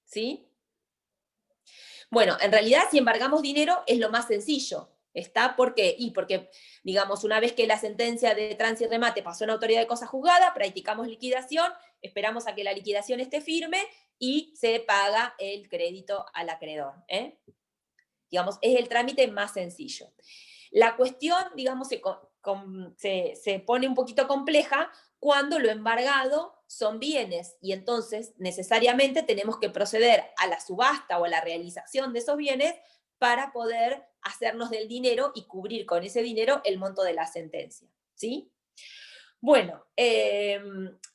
¿Sí? Bueno, en realidad si embargamos dinero es lo más sencillo. ¿Está? ¿Por qué? Y porque, digamos, una vez que la sentencia de trance y remate pasó en autoridad de cosa juzgada, practicamos liquidación, esperamos a que la liquidación esté firme y se paga el crédito al acreedor. Digamos, es el trámite más sencillo. La cuestión, digamos, se pone un poquito compleja cuando lo embargado son bienes y entonces necesariamente tenemos que proceder a la subasta o a la realización de esos bienes para poder hacernos del dinero y cubrir con ese dinero el monto de la sentencia. ¿Sí? Bueno,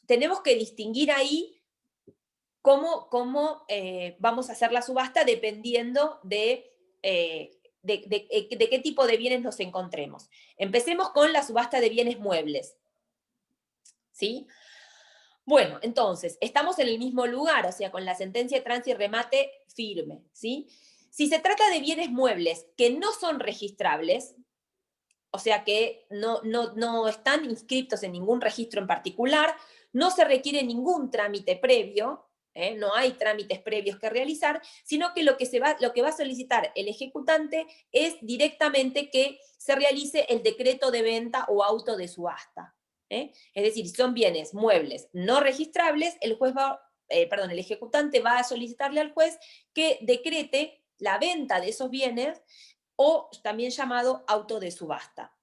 tenemos que distinguir ahí cómo vamos a hacer la subasta dependiendo de qué tipo de bienes nos encontremos. Empecemos con la subasta de bienes muebles. ¿Sí? Bueno, entonces, estamos en el mismo lugar, o sea, con la sentencia de trance y remate firme, ¿sí? Si se trata de bienes muebles que no son registrables, o sea, que no están inscritos en ningún registro en particular, no se requiere ningún trámite previo, no hay trámites previos que realizar, sino que lo que va a solicitar el ejecutante es directamente que se realice el decreto de venta o auto de subasta. Es decir, si son bienes muebles no registrables, el ejecutante va a solicitarle al juez que decrete la venta de esos bienes o también llamado auto de subasta.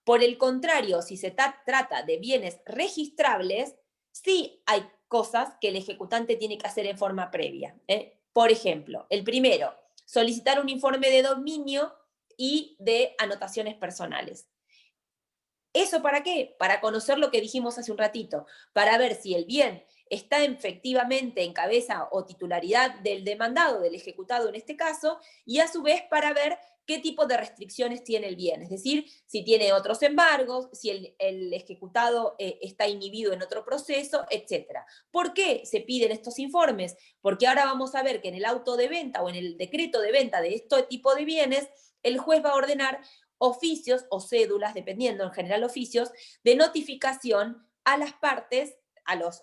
Por el contrario, si se trata de bienes registrables, sí hay cosas que el ejecutante tiene que hacer en forma previa. Por ejemplo, el primero, solicitar un informe de dominio y de anotaciones personales. ¿Eso para qué? Para conocer lo que dijimos hace un ratito, para ver si el bien está efectivamente en cabeza o titularidad del demandado, del ejecutado en este caso, y a su vez para ver qué tipo de restricciones tiene el bien, es decir, si tiene otros embargos, si el ejecutado está inhibido en otro proceso, etc. ¿Por qué se piden estos informes? Porque ahora vamos a ver que en el auto de venta o en el decreto de venta de este tipo de bienes, el juez va a ordenar oficios o cédulas, dependiendo, en general oficios, de notificación a las partes, a los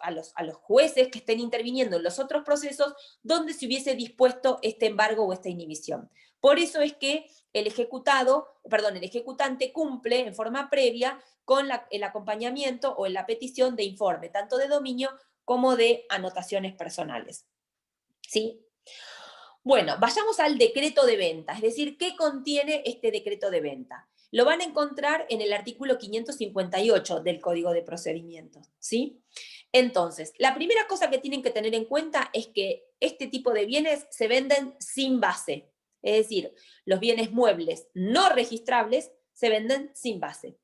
jueces que estén interviniendo en los otros procesos donde se hubiese dispuesto este embargo o esta inhibición. Por eso es que el ejecutante cumple en forma previa con el acompañamiento o en la petición de informe, tanto de dominio como de anotaciones personales. ¿Sí? Bueno, vayamos al decreto de venta, es decir, ¿qué contiene este decreto de venta? Lo van a encontrar en el artículo 558 del Código de Procedimientos, ¿sí? Entonces, la primera cosa que tienen que tener en cuenta es que este tipo de bienes se venden sin base, es decir, los bienes muebles no registrables se venden sin base.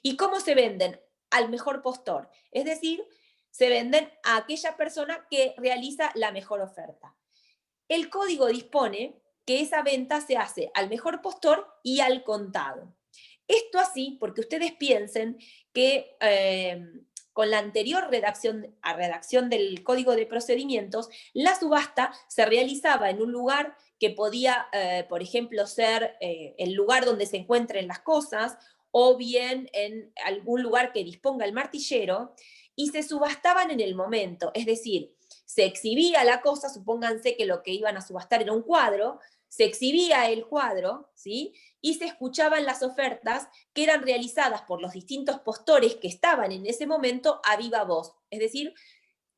¿Y cómo se venden? Al mejor postor, es decir, se venden a aquella persona que realiza la mejor oferta. El código dispone que esa venta se hace al mejor postor y al contado. Esto así porque ustedes piensen que con la anterior redacción del Código de Procedimientos, la subasta se realizaba en un lugar que podía, por ejemplo, ser el lugar donde se encuentren las cosas, o bien en algún lugar que disponga el martillero, y se subastaban en el momento, es decir, se exhibía la cosa, supónganse que lo que iban a subastar era un cuadro, se exhibía el cuadro, ¿sí? Y se escuchaban las ofertas que eran realizadas por los distintos postores que estaban en ese momento a viva voz, es decir,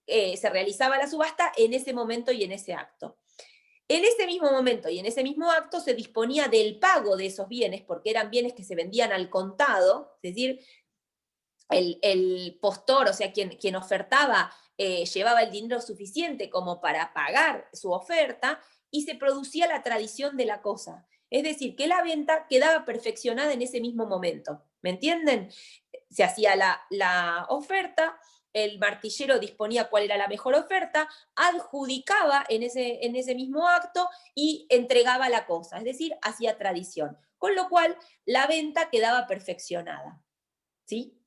se realizaba la subasta en ese momento y en ese acto. En ese mismo momento y en ese mismo acto se disponía del pago de esos bienes, porque eran bienes que se vendían al contado, es decir, el postor, o sea, quien ofertaba, llevaba el dinero suficiente como para pagar su oferta, y se producía la tradición de la cosa. Es decir, que la venta quedaba perfeccionada en ese mismo momento. ¿Me entienden? Se hacía la oferta, el martillero disponía cuál era la mejor oferta, adjudicaba en ese mismo acto y entregaba la cosa, es decir, hacía tradición. Con lo cual, la venta quedaba perfeccionada. ¿Sí?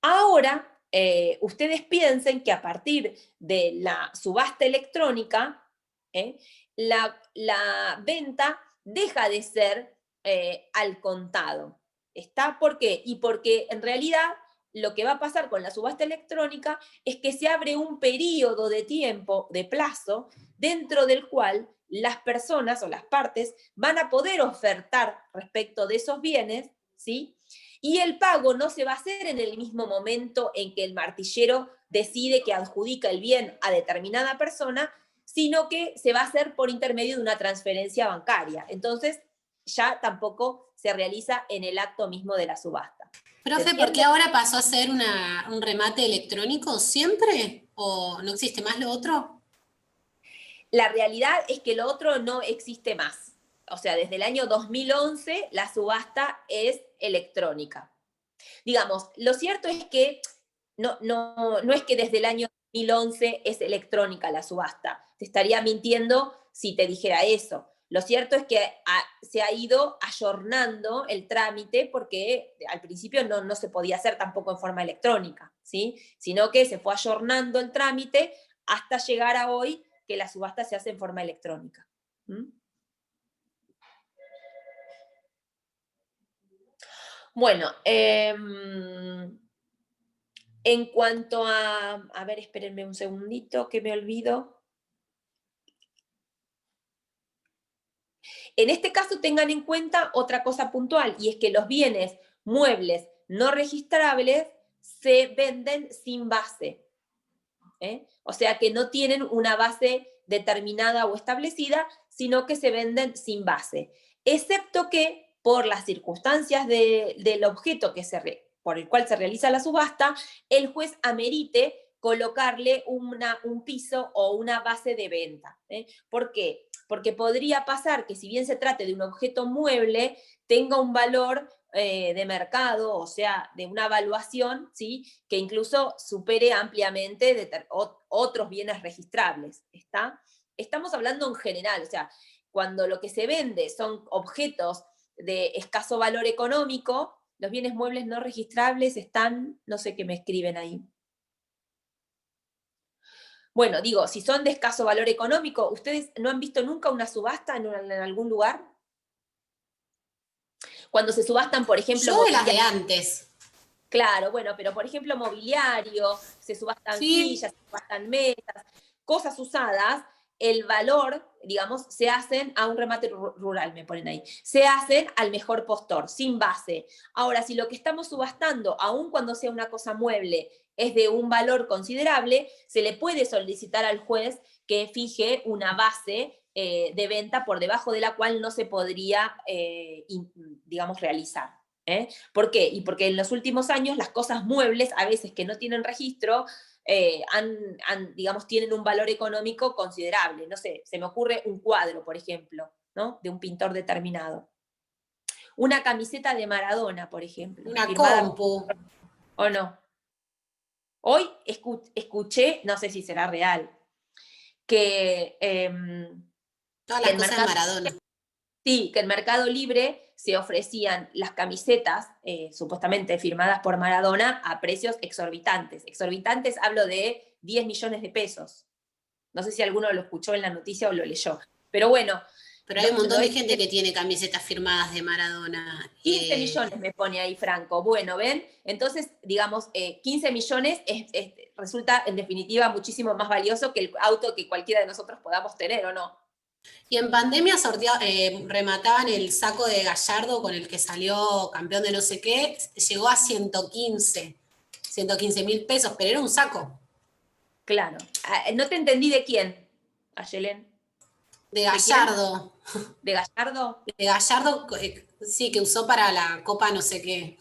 Ahora, ustedes piensen que a partir de la subasta electrónica, la venta deja de ser al contado. ¿Está? ¿Por qué? Y porque en realidad lo que va a pasar con la subasta electrónica es que se abre un periodo de tiempo, de plazo, dentro del cual las personas o las partes van a poder ofertar respecto de esos bienes, ¿sí? Y el pago no se va a hacer en el mismo momento en que el martillero decide que adjudica el bien a determinada persona, sino que se va a hacer por intermedio de una transferencia bancaria. Entonces, ya tampoco se realiza en el acto mismo de la subasta. Profe, ¿por qué ahora pasó a ser un remate electrónico siempre? ¿O no existe más lo otro? La realidad es que lo otro no existe más. O sea, desde el año 2011 la subasta es electrónica. Digamos, lo cierto es que no es que desde el año 2011 es electrónica la subasta. Te estaría mintiendo si te dijera eso. Lo cierto es que se ha ido ayornando el trámite porque al principio no se podía hacer tampoco en forma electrónica, ¿sí? Sino que se fue ayornando el trámite hasta llegar a hoy que la subasta se hace en forma electrónica. ¿Mm? Bueno, en cuanto a ver, espérenme un segundito que me olvido. En este caso tengan en cuenta otra cosa puntual, y es que los bienes muebles no registrables se venden sin base. O sea que no tienen una base determinada o establecida, sino que se venden sin base. Excepto que por las circunstancias del objeto por el cual se realiza la subasta, el juez amerite colocarle un piso o una base de venta. ¿Por qué? Porque podría pasar que si bien se trate de un objeto mueble, tenga un valor de mercado, o sea, de una evaluación, ¿sí? Que incluso supere ampliamente otros bienes registrables. ¿Está? Estamos hablando en general, o sea, cuando lo que se vende son objetos de escaso valor económico, los bienes muebles no registrables están, no sé qué me escriben ahí. Bueno, digo, si son de escaso valor económico, ¿ustedes no han visto nunca una subasta en algún lugar? Cuando se subastan, por ejemplo... Yo de las de antes. Claro, bueno, pero por ejemplo mobiliario, se subastan sillas, se subastan mesas, cosas usadas, el valor, digamos, se hacen a un remate rural, me ponen ahí, se hacen al mejor postor, sin base. Ahora, si lo que estamos subastando, aun cuando sea una cosa mueble, es de un valor considerable, se le puede solicitar al juez que fije una base de venta por debajo de la cual no se podría, digamos, realizar. ¿Por qué? Y porque en los últimos años las cosas muebles, a veces que no tienen registro, digamos, tienen un valor económico considerable. No sé, se me ocurre un cuadro, por ejemplo, ¿no? De un pintor determinado. Una camiseta de Maradona, por ejemplo. Una compu. ¿O no? Hoy escuché, no sé si será real, que... todas las cosas de Maradona. Sí, que en Mercado Libre se ofrecían las camisetas, supuestamente firmadas por Maradona, a precios exorbitantes. Exorbitantes, hablo de 10 millones de pesos. No sé si alguno lo escuchó en la noticia o lo leyó. Pero bueno. Pero hay un montón de gente que tiene camisetas firmadas de Maradona. 15 millones me pone ahí Franco. Bueno, ¿ven? Entonces, digamos, 15 millones resulta, en definitiva, muchísimo más valioso que el auto que cualquiera de nosotros podamos tener, ¿o no? Y en pandemia remataban el saco de Gallardo con el que salió campeón de no sé qué, llegó a 115.000 pesos, pero era un saco. Claro. No te entendí de quién, Ayelen. De Gallardo. ¿De Gallardo? De Gallardo, sí, que usó para la Copa no sé qué.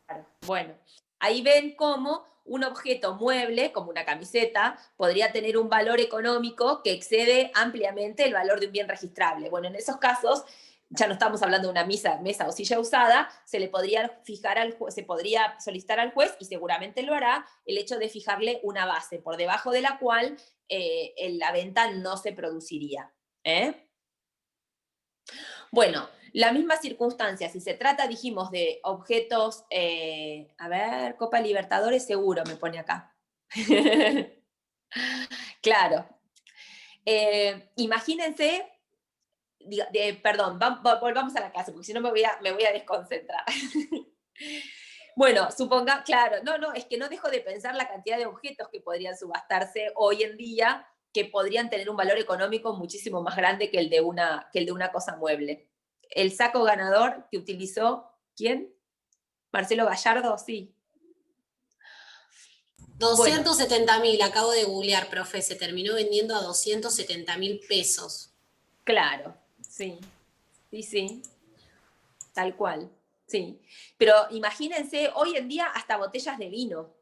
Claro. Bueno, ahí ven cómo un objeto mueble, como una camiseta, podría tener un valor económico que excede ampliamente el valor de un bien registrable. Bueno, en esos casos, ya no estamos hablando de una mesa o silla usada, se le podría se podría solicitar al juez, y seguramente lo hará, el hecho de fijarle una base por debajo de la cual la venta no se produciría. Bueno, la misma circunstancia, si se trata, dijimos, de objetos, a ver, Copa Libertadores seguro me pone acá. Claro. Imagínense, perdón, volvamos a la casa, porque si no me voy a desconcentrar. Bueno, suponga, claro, no, es que no dejo de pensar la cantidad de objetos que podrían subastarse hoy en día, que podrían tener un valor económico muchísimo más grande que el de una cosa mueble. El saco ganador que utilizó, ¿quién? Marcelo Gallardo, sí. 270.000, acabo de googlear, profe, se terminó vendiendo a 270.000 pesos. Claro, sí, tal cual, sí. Pero imagínense, hoy en día hasta botellas de vino.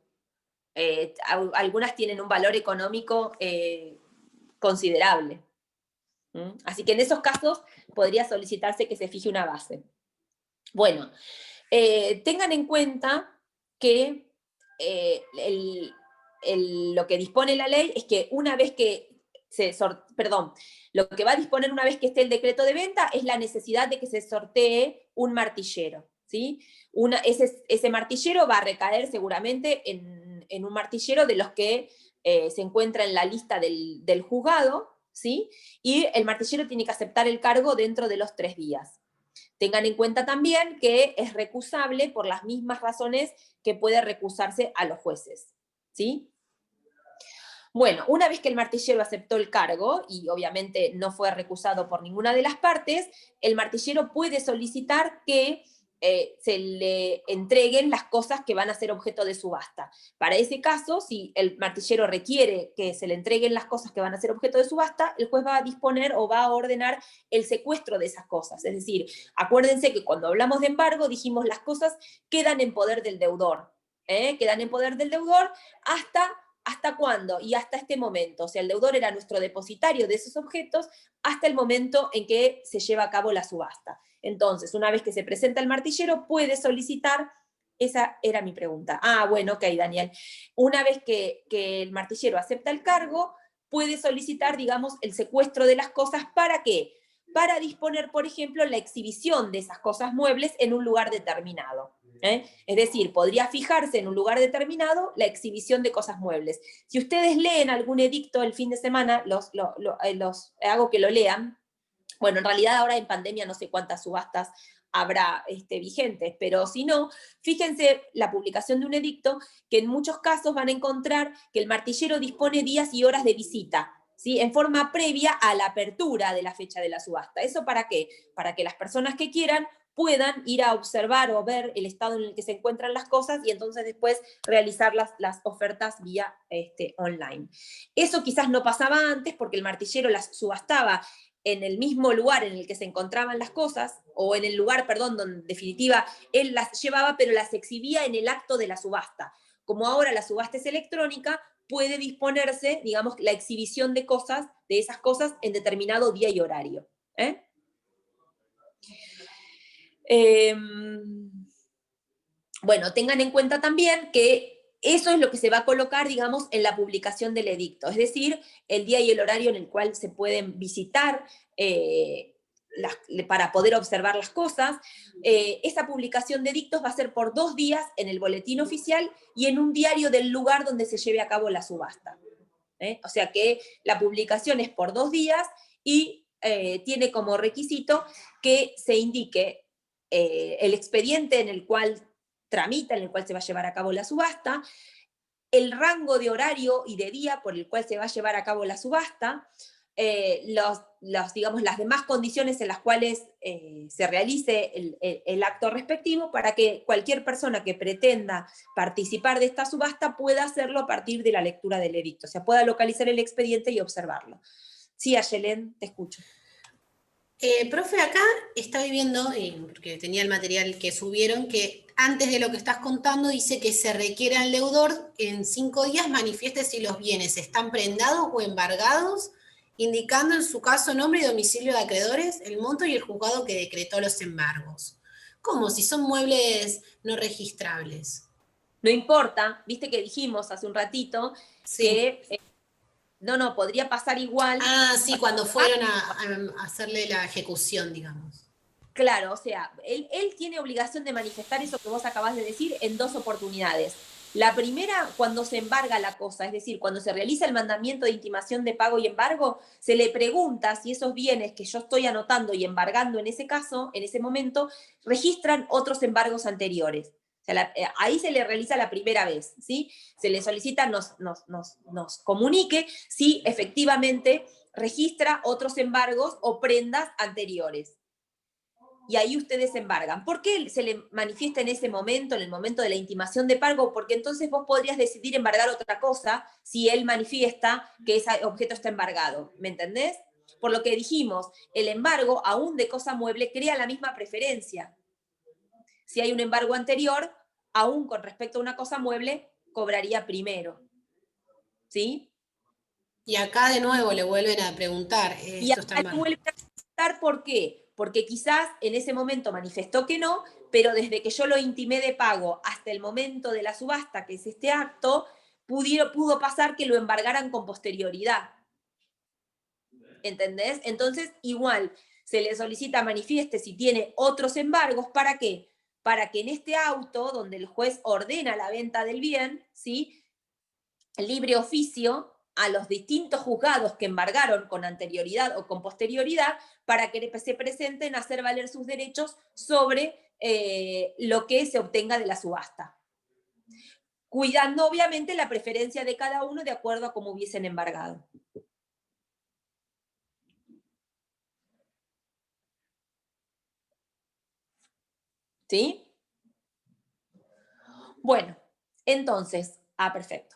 Algunas tienen un valor económico considerable. Así que en esos casos podría solicitarse que se fije una base. Bueno, tengan en cuenta que lo que dispone la ley es que una vez que lo que va a disponer una vez que esté el decreto de venta es la necesidad de que se sortee un martillero, ¿sí? Ese martillero va a recaer seguramente en un martillero de los que se encuentra en la lista del juzgado, ¿sí? Y el martillero tiene que aceptar el cargo dentro de los 3 días. Tengan en cuenta también que es recusable por las mismas razones que puede recusarse a los jueces, ¿sí? Bueno, una vez que el martillero aceptó el cargo, y obviamente no fue recusado por ninguna de las partes, el martillero puede solicitar que se le entreguen las cosas que van a ser objeto de subasta. Para ese caso, si el martillero requiere que se le entreguen las cosas que van a ser objeto de subasta, el juez va a disponer o va a ordenar el secuestro de esas cosas. Es decir, acuérdense que cuando hablamos de embargo dijimos las cosas quedan en poder del deudor. Quedan en poder del deudor ¿hasta cuándo? Y hasta este momento. O sea, el deudor era nuestro depositario de esos objetos hasta el momento en que se lleva a cabo la subasta. Entonces, una vez que se presenta el martillero, puede solicitar, esa era mi pregunta. Bueno, ok, Daniel. Una vez que el martillero acepta el cargo, puede solicitar, digamos, el secuestro de las cosas. ¿Para qué? Para disponer, por ejemplo, la exhibición de esas cosas muebles en un lugar determinado. Es decir, podría fijarse en un lugar determinado la exhibición de cosas muebles. Si ustedes leen algún edicto el fin de semana, hago que lo lean. Bueno, en realidad ahora en pandemia no sé cuántas subastas habrá vigentes, pero si no, fíjense la publicación de un edicto que en muchos casos van a encontrar que el martillero dispone días y horas de visita, ¿sí? En forma previa a la apertura de la fecha de la subasta. ¿Eso para qué? Para que las personas que quieran puedan ir a observar o ver el estado en el que se encuentran las cosas y entonces después realizar las ofertas vía online. Eso quizás no pasaba antes porque el martillero las subastaba en el mismo lugar en el que se encontraban las cosas, o en el lugar, perdón, donde en definitiva él las llevaba, pero las exhibía en el acto de la subasta. Como ahora la subasta es electrónica, puede disponerse, digamos, la exhibición de esas cosas en determinado día y horario. Bueno, tengan en cuenta también que eso es lo que se va a colocar, digamos, en la publicación del edicto, es decir, el día y el horario en el cual se pueden visitar para poder observar las cosas. Esa publicación de edictos va a ser por 2 días en el boletín oficial y en un diario del lugar donde se lleve a cabo la subasta. O sea que la publicación es por 2 días y tiene como requisito que se indique el expediente en el cual tramita, en el cual se va a llevar a cabo la subasta, el rango de horario y de día por el cual se va a llevar a cabo la subasta, digamos, las demás condiciones en las cuales se realice el acto respectivo, para que cualquier persona que pretenda participar de esta subasta pueda hacerlo a partir de la lectura del edicto, o sea, pueda localizar el expediente y observarlo. Sí, Ayelén, te escucho. Profe, acá estaba viendo, porque tenía el material que subieron, que antes de lo que estás contando dice que se requiere al deudor en 5 días manifieste si los bienes están prendados o embargados, indicando en su caso nombre y domicilio de acreedores, el monto y el juzgado que decretó los embargos. ¿Cómo? Si son muebles no registrables. No importa, viste que dijimos hace un ratito que... No, podría pasar igual. Ah, sí, cuando fueron a hacerle la ejecución, digamos. Claro, o sea, él tiene obligación de manifestar eso que vos acabás de decir en 2 oportunidades. La primera, cuando se embarga la cosa, es decir, cuando se realiza el mandamiento de intimación de pago y embargo, se le pregunta si esos bienes que yo estoy anotando y embargando en ese caso, en ese momento, registran otros embargos anteriores. O sea, ahí se le realiza la primera vez, ¿sí? Se le solicita, nos comunique si efectivamente registra otros embargos o prendas anteriores. Y ahí ustedes embargan. ¿Por qué se le manifiesta en ese momento, en el momento de la intimación de pago? Porque entonces vos podrías decidir embargar otra cosa si él manifiesta que ese objeto está embargado. ¿Me entendés? Por lo que dijimos, el embargo, aún de cosa mueble, crea la misma preferencia. Si hay un embargo anterior, aún con respecto a una cosa mueble, cobraría primero. ¿Sí? Y acá de nuevo le vuelven a preguntar. Y acá le vuelven a preguntar ¿por qué? Porque quizás en ese momento manifestó que no, pero desde que yo lo intimé de pago hasta el momento de la subasta, que es este acto, pudo pasar que lo embargaran con posterioridad. ¿Entendés? Entonces, igual, se le solicita manifieste si tiene otros embargos. ¿Para qué? Para que en este auto, donde el juez ordena la venta del bien, ¿sí? Libre oficio a los distintos juzgados que embargaron con anterioridad o con posterioridad, para que se presenten a hacer valer sus derechos sobre lo que se obtenga de la subasta. Cuidando, obviamente, la preferencia de cada uno de acuerdo a cómo hubiesen embargado. ¿Sí? Bueno, entonces, perfecto.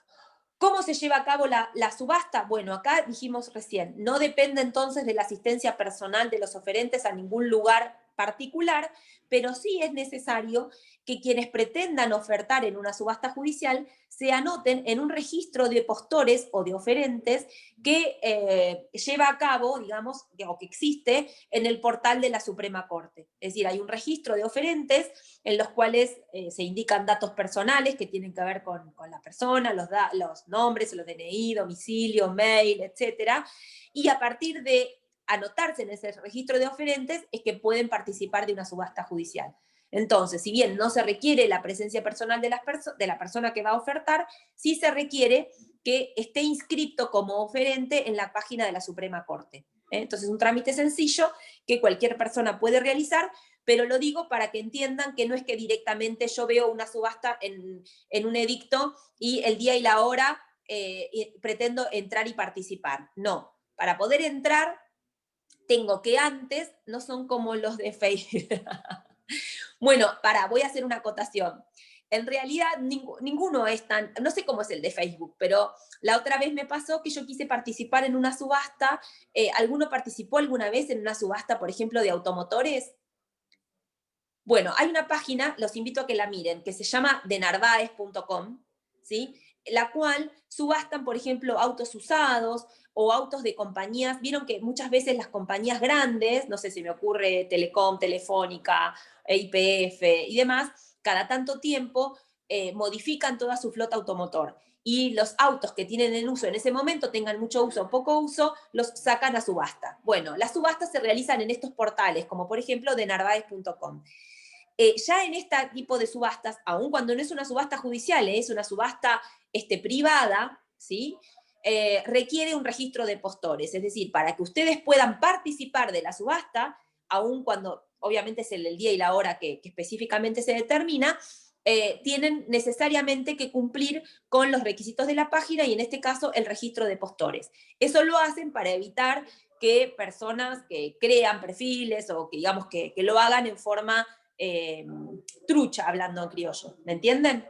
¿Cómo se lleva a cabo la subasta? Bueno, acá dijimos recién, no depende entonces de la asistencia personal de los oferentes a ningún lugar particular, pero sí es necesario que quienes pretendan ofertar en una subasta judicial se anoten en un registro de postores o de oferentes que lleva a cabo, digamos, o que existe en el portal de la Suprema Corte. Es decir, hay un registro de oferentes en los cuales se indican datos personales que tienen que ver con la persona, los nombres, los DNI, domicilio, mail, etc. Y a partir de anotarse en ese registro de oferentes es que pueden participar de una subasta judicial. Entonces, si bien no se requiere la presencia personal de la persona que va a ofertar, sí se requiere que esté inscrito como oferente en la página de la Suprema Corte. Entonces, es un trámite sencillo que cualquier persona puede realizar, pero lo digo para que entiendan que no es que directamente yo veo una subasta en un edicto y el día y la hora pretendo entrar y participar. No, para poder entrar tengo que antes, no son como los de Facebook. Bueno, voy a hacer una acotación. En realidad, ninguno es tan, no sé cómo es el de Facebook, pero la otra vez me pasó que yo quise participar en una subasta. ¿Alguno participó alguna vez en una subasta, por ejemplo, de automotores? Bueno, hay una página, los invito a que la miren, que se llama denarvaez.com, ¿sí? La cual subastan, por ejemplo, autos usados o autos de compañías. Vieron que muchas veces las compañías grandes, no sé si me ocurre Telecom, Telefónica, YPF y demás, cada tanto tiempo modifican toda su flota automotor. Y los autos que tienen en uso en ese momento, tengan mucho uso o poco uso, los sacan a subasta. Bueno, las subastas se realizan en estos portales, como por ejemplo de narvaez.com. Ya en este tipo de subastas, aun cuando no es una subasta judicial, es una subasta privada, ¿sí? Requiere un registro de postores, es decir, para que ustedes puedan participar de la subasta, aun cuando obviamente es el día y la hora que específicamente se determina, tienen necesariamente que cumplir con los requisitos de la página y en este caso el registro de postores. Eso lo hacen para evitar que personas que crean perfiles o que digamos que lo hagan en forma trucha, hablando en criollo, ¿me entienden?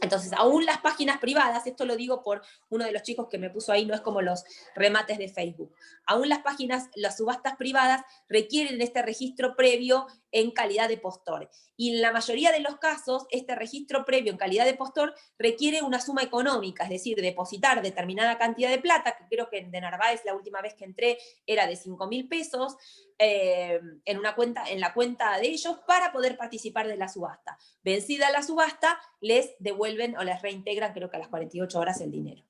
Entonces, aún las páginas privadas, esto lo digo por uno de los chicos que me puso ahí, no es como los remates de Facebook, aún las páginas, las subastas privadas requieren este registro previo en calidad de postor. Y en la mayoría de los casos, este registro previo en calidad de postor requiere una suma económica, es decir, depositar determinada cantidad de plata, que creo que de Narváez la última vez que entré era de 5.000 pesos, en la cuenta de ellos para poder participar de la subasta. Vencida la subasta, les devuelven o les reintegran, creo que a las 48 horas, el dinero.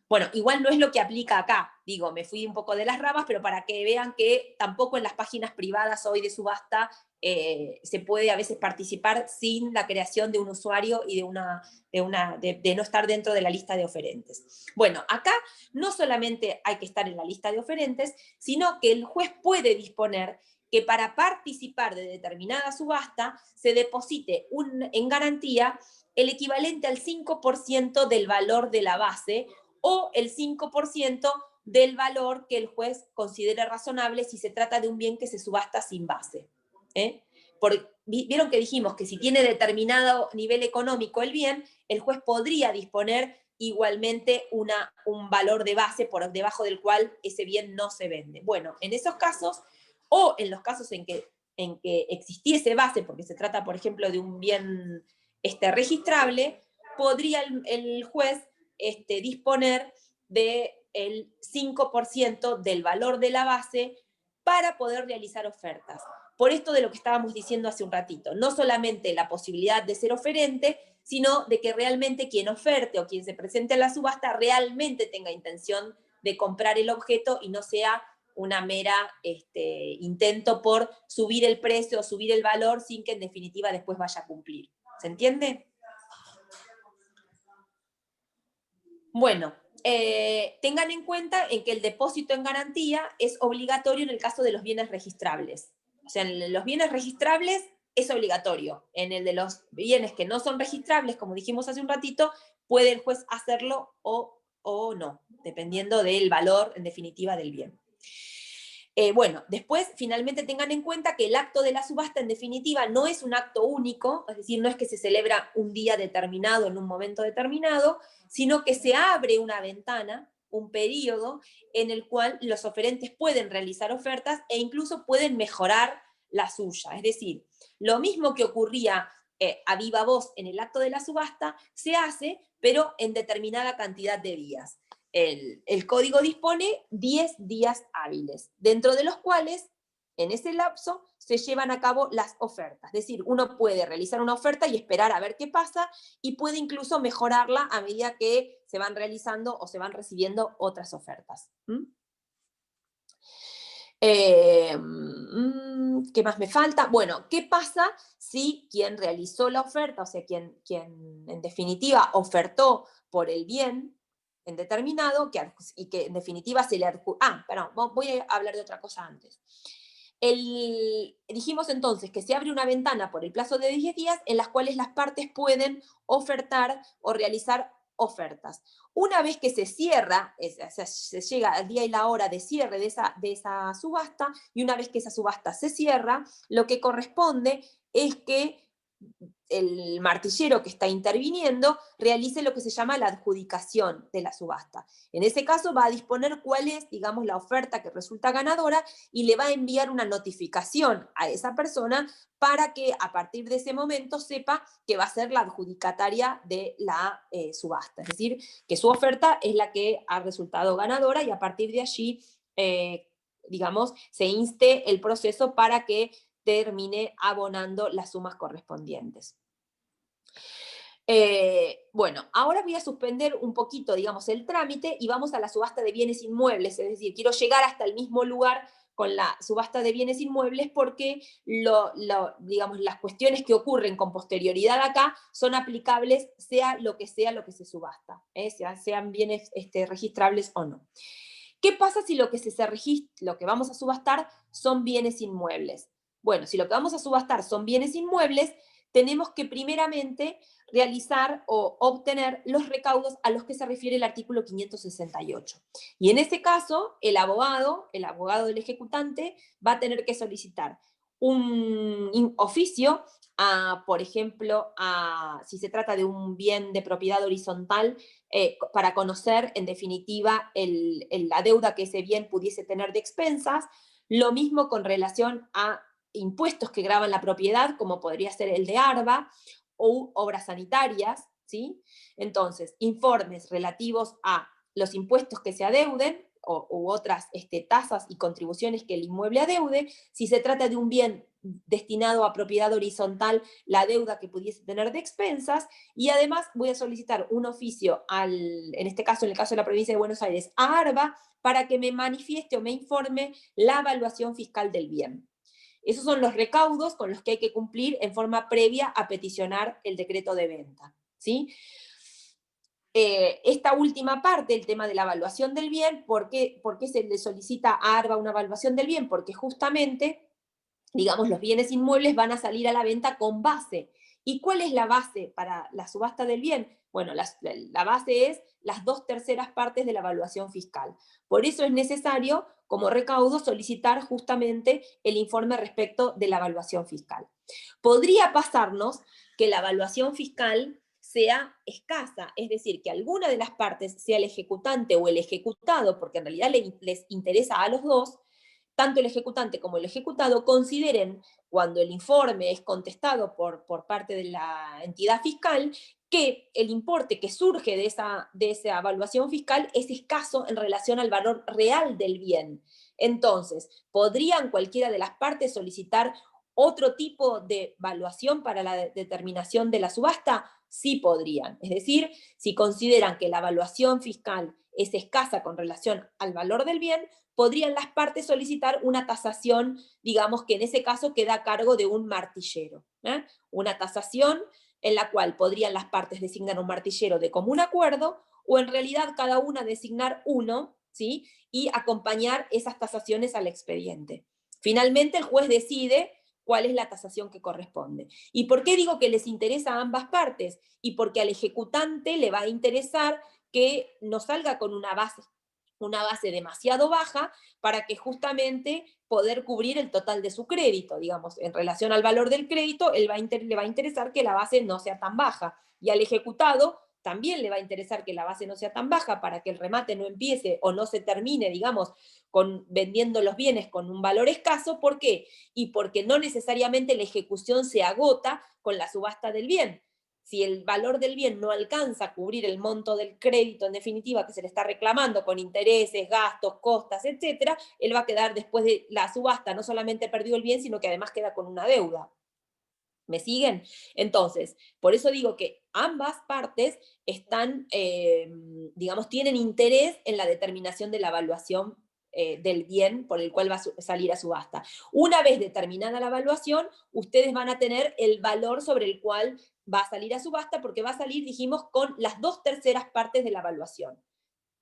Bueno, igual no es lo que aplica acá, digo, me fui un poco de las ramas, pero para que vean que tampoco en las páginas privadas hoy de subasta se puede a veces participar sin la creación de un usuario y de no estar dentro de la lista de oferentes. Bueno, acá no solamente hay que estar en la lista de oferentes, sino que el juez puede disponer que para participar de determinada subasta se deposite en garantía el equivalente al 5% del valor de la base o el 5% del valor que el juez considere razonable si se trata de un bien que se subasta sin base. Vieron que dijimos que si tiene determinado nivel económico el bien, el juez podría disponer igualmente un valor de base por debajo del cual ese bien no se vende. Bueno, en esos casos, o en los casos en que existiese base, porque se trata, por ejemplo, de un bien registrable, podría el juez disponer del 5% del valor de la base para poder realizar ofertas. Por esto de lo que estábamos diciendo hace un ratito, no solamente la posibilidad de ser oferente, sino de que realmente quien oferte o quien se presente a la subasta realmente tenga intención de comprar el objeto y no sea una mera intento por subir el precio o subir el valor sin que en definitiva después vaya a cumplir. ¿Se entiende? Bueno, tengan en cuenta en que el depósito en garantía es obligatorio en el caso de los bienes registrables. O sea, en los bienes registrables es obligatorio. En el de los bienes que no son registrables, como dijimos hace un ratito, puede el juez hacerlo o no, dependiendo del valor, en definitiva, del bien. Bueno, después, finalmente tengan en cuenta que el acto de la subasta, en definitiva, no es un acto único, es decir, no es que se celebra un día determinado, en un momento determinado, sino que se abre una ventana, un periodo, en el cual los oferentes pueden realizar ofertas e incluso pueden mejorar la suya. Es decir, lo mismo que ocurría a viva voz en el acto de la subasta, se hace, pero en determinada cantidad de días. El código dispone 10 días hábiles, dentro de los cuales, en ese lapso, se llevan a cabo las ofertas. Es decir, uno puede realizar una oferta y esperar a ver qué pasa, y puede incluso mejorarla a medida que se van realizando o se van recibiendo otras ofertas. ¿Qué más me falta? Bueno, ¿qué pasa si quien realizó la oferta, o sea, quien en definitiva ofertó por el bien en determinado, y que en definitiva se le voy a hablar de otra cosa antes. Dijimos entonces que se abre una ventana por el plazo de 10 días en las cuales las partes pueden ofertar o realizar ofertas. Una vez que se cierra, se llega al día y la hora de cierre de esa subasta, y una vez que esa subasta se cierra, lo que corresponde es que el martillero que está interviniendo realice lo que se llama la adjudicación de la subasta. En ese caso va a disponer cuál es, digamos, la oferta que resulta ganadora y le va a enviar una notificación a esa persona para que a partir de ese momento sepa que va a ser la adjudicataria de la subasta. Es decir, que su oferta es la que ha resultado ganadora y a partir de allí, digamos, se inste el proceso para que termine abonando las sumas correspondientes. Bueno, ahora voy a suspender un poquito, digamos, el trámite y vamos a la subasta de bienes inmuebles, es decir, quiero llegar hasta el mismo lugar con la subasta de bienes inmuebles porque digamos, las cuestiones que ocurren con posterioridad acá son aplicables sea lo que se subasta, sean bienes registrables o no. ¿Qué pasa si lo que vamos a subastar son bienes inmuebles? Bueno, si lo que vamos a subastar son bienes inmuebles, tenemos que primeramente realizar o obtener los recaudos a los que se refiere el artículo 568. Y en ese caso, el abogado del ejecutante, va a tener que solicitar un oficio, por ejemplo, si se trata de un bien de propiedad horizontal, para conocer, en definitiva, la deuda que ese bien pudiese tener de expensas. Lo mismo con relación a impuestos que gravan la propiedad, como podría ser el de ARBA, o obras sanitarias, ¿sí? Entonces, informes relativos a los impuestos que se adeuden, u otras tasas y contribuciones que el inmueble adeude. Si se trata de un bien destinado a propiedad horizontal, la deuda que pudiese tener de expensas, y además voy a solicitar un oficio, en este caso, en el caso de la provincia de Buenos Aires, a ARBA, para que me manifieste o me informe la evaluación fiscal del bien. Esos son los recaudos con los que hay que cumplir en forma previa a peticionar el decreto de venta, ¿sí? Esta última parte, el tema de la evaluación del bien, ¿por qué se le solicita a ARBA una evaluación del bien? Porque justamente, digamos, los bienes inmuebles van a salir a la venta con base. ¿Y cuál es la base para la subasta del bien? Bueno, la base es las 2/3 partes de la evaluación fiscal. Por eso es necesario, como recaudo, solicitar justamente el informe respecto de la evaluación fiscal. Podría pasarnos que la evaluación fiscal sea escasa, es decir, que alguna de las partes, sea el ejecutante o el ejecutado, porque en realidad les interesa a los dos, tanto el ejecutante como el ejecutado consideren, cuando el informe es contestado por parte de la entidad fiscal, que el importe que surge de esa evaluación fiscal es escaso en relación al valor real del bien. Entonces, ¿podrían cualquiera de las partes solicitar otro tipo de evaluación para la determinación de la subasta? Sí podrían. Es decir, si consideran que la evaluación fiscal es escasa con relación al valor del bien, podrían las partes solicitar una tasación, digamos que en ese caso queda a cargo de un martillero. Una tasación en la cual podrían las partes designar un martillero de común acuerdo, o en realidad cada una designar uno, ¿sí? Y acompañar esas tasaciones al expediente. Finalmente el juez decide cuál es la tasación que corresponde. ¿Y por qué digo que les interesa a ambas partes? Y porque al ejecutante le va a interesar que no salga con una base demasiado baja, para que justamente poder cubrir el total de su crédito, digamos, en relación al valor del crédito, le va a interesar que la base no sea tan baja, y al ejecutado también le va a interesar que la base no sea tan baja, para que el remate no empiece o no se termine, digamos, vendiendo los bienes con un valor escaso. ¿Por qué? Y porque no necesariamente la ejecución se agota con la subasta del bien. Si el valor del bien no alcanza a cubrir el monto del crédito, en definitiva, que se le está reclamando con intereses, gastos, costas, etcétera, él va a quedar, después de la subasta, no solamente perdió el bien, sino que además queda con una deuda. ¿Me siguen? Entonces, por eso digo que ambas partes están, digamos, tienen interés en la determinación de la evaluación del bien por el cual va a salir a subasta. Una vez determinada la evaluación, ustedes van a tener el valor sobre el cual va a salir a subasta, porque va a salir, dijimos, con las 2/3 partes de la evaluación.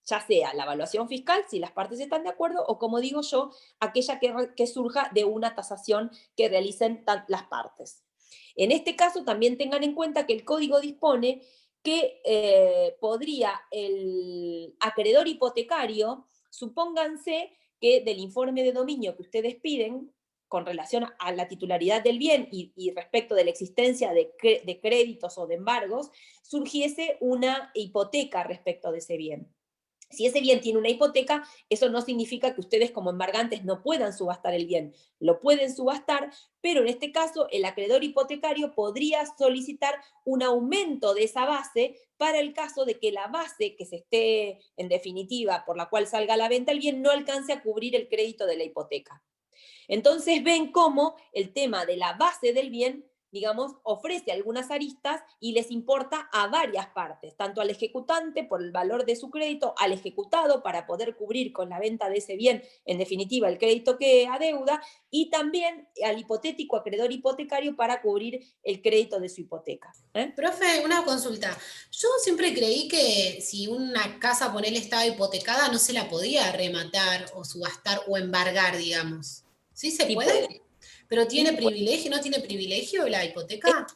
Ya sea la evaluación fiscal, si las partes están de acuerdo, o como digo yo, aquella que surja de una tasación que realicen las partes. En este caso, también tengan en cuenta que el código dispone que podría el acreedor hipotecario, supónganse que del informe de dominio que ustedes piden con relación a la titularidad del bien y respecto de la existencia de créditos o de embargos, surgiese una hipoteca respecto de ese bien. Si ese bien tiene una hipoteca, eso no significa que ustedes como embargantes no puedan subastar el bien. Lo pueden subastar, pero en este caso el acreedor hipotecario podría solicitar un aumento de esa base para el caso de que la base que se esté, en definitiva, por la cual salga a la venta el bien, no alcance a cubrir el crédito de la hipoteca. Entonces ven cómo el tema de la base del bien digamos, ofrece algunas aristas y les importa a varias partes, tanto al ejecutante por el valor de su crédito, al ejecutado para poder cubrir con la venta de ese bien, en definitiva, el crédito que adeuda, y también al hipotético acreedor hipotecario para cubrir el crédito de su hipoteca. Profe, una consulta. Yo siempre creí que si una casa, ponele, estaba hipotecada, no se la podía rematar o subastar o embargar, digamos. ¿Sí se puede? ¿Pero tiene privilegio? ¿No tiene privilegio la hipoteca?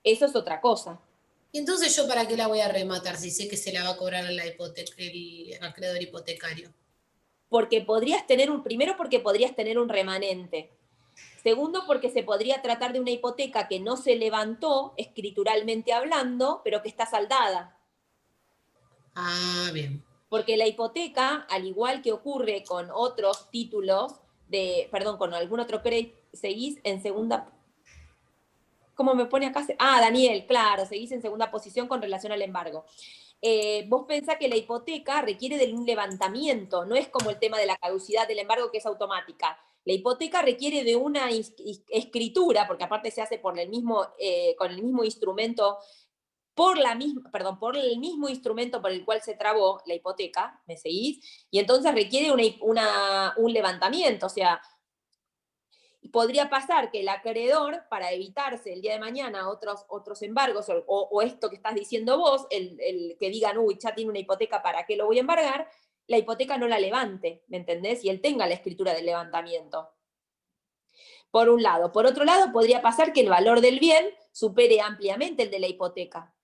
Eso es otra cosa. ¿Y entonces yo para qué la voy a rematar si sé que se la va a cobrar el acreedor hipotecario? Porque primero porque podrías tener un remanente. Segundo, porque se podría tratar de una hipoteca que no se levantó escrituralmente hablando, pero que está saldada. Ah, bien. Porque la hipoteca, al igual que ocurre con otros títulos, con algún otro crédito, seguís en segunda. ¿Cómo me pone acá? Daniel, claro, seguís en segunda posición con relación al embargo. Vos pensás que la hipoteca requiere de un levantamiento, no es como el tema de la caducidad del embargo que es automática. La hipoteca requiere de una escritura, porque aparte se hace con el mismo instrumento, por el mismo instrumento por el cual se trabó la hipoteca, ¿me seguís? Y entonces requiere un levantamiento, o sea, podría pasar que el acreedor, para evitarse el día de mañana otros embargos, o esto que estás diciendo vos, el que digan, uy, ya tiene una hipoteca, ¿para qué lo voy a embargar? La hipoteca no la levante, ¿me entendés? Y él tenga la escritura del levantamiento. Por un lado. Por otro lado, podría pasar que el valor del bien supere ampliamente el de la hipoteca.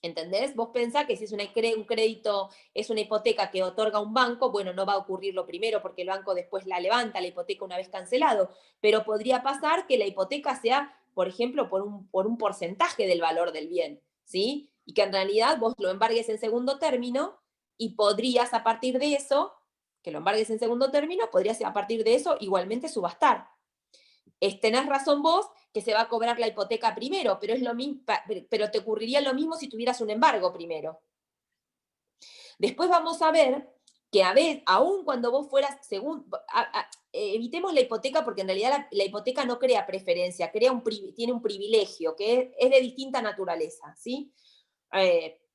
¿Entendés? Vos pensás que si es un crédito, es una hipoteca que otorga un banco, bueno, no va a ocurrir lo primero porque el banco después la levanta, la hipoteca una vez cancelado, pero podría pasar que la hipoteca sea, por ejemplo, por un porcentaje del valor del bien, ¿sí? Y que en realidad vos lo embargues en segundo término y podrías a partir de eso, que lo embargues en segundo término, podrías a partir de eso igualmente subastar. Tenés razón vos que se va a cobrar la hipoteca primero, pero, pero te ocurriría lo mismo si tuvieras un embargo primero. Después vamos a ver que aún cuando vos fueras, evitemos la hipoteca porque en realidad la hipoteca no crea preferencia, tiene un privilegio que es de distinta naturaleza, ¿sí?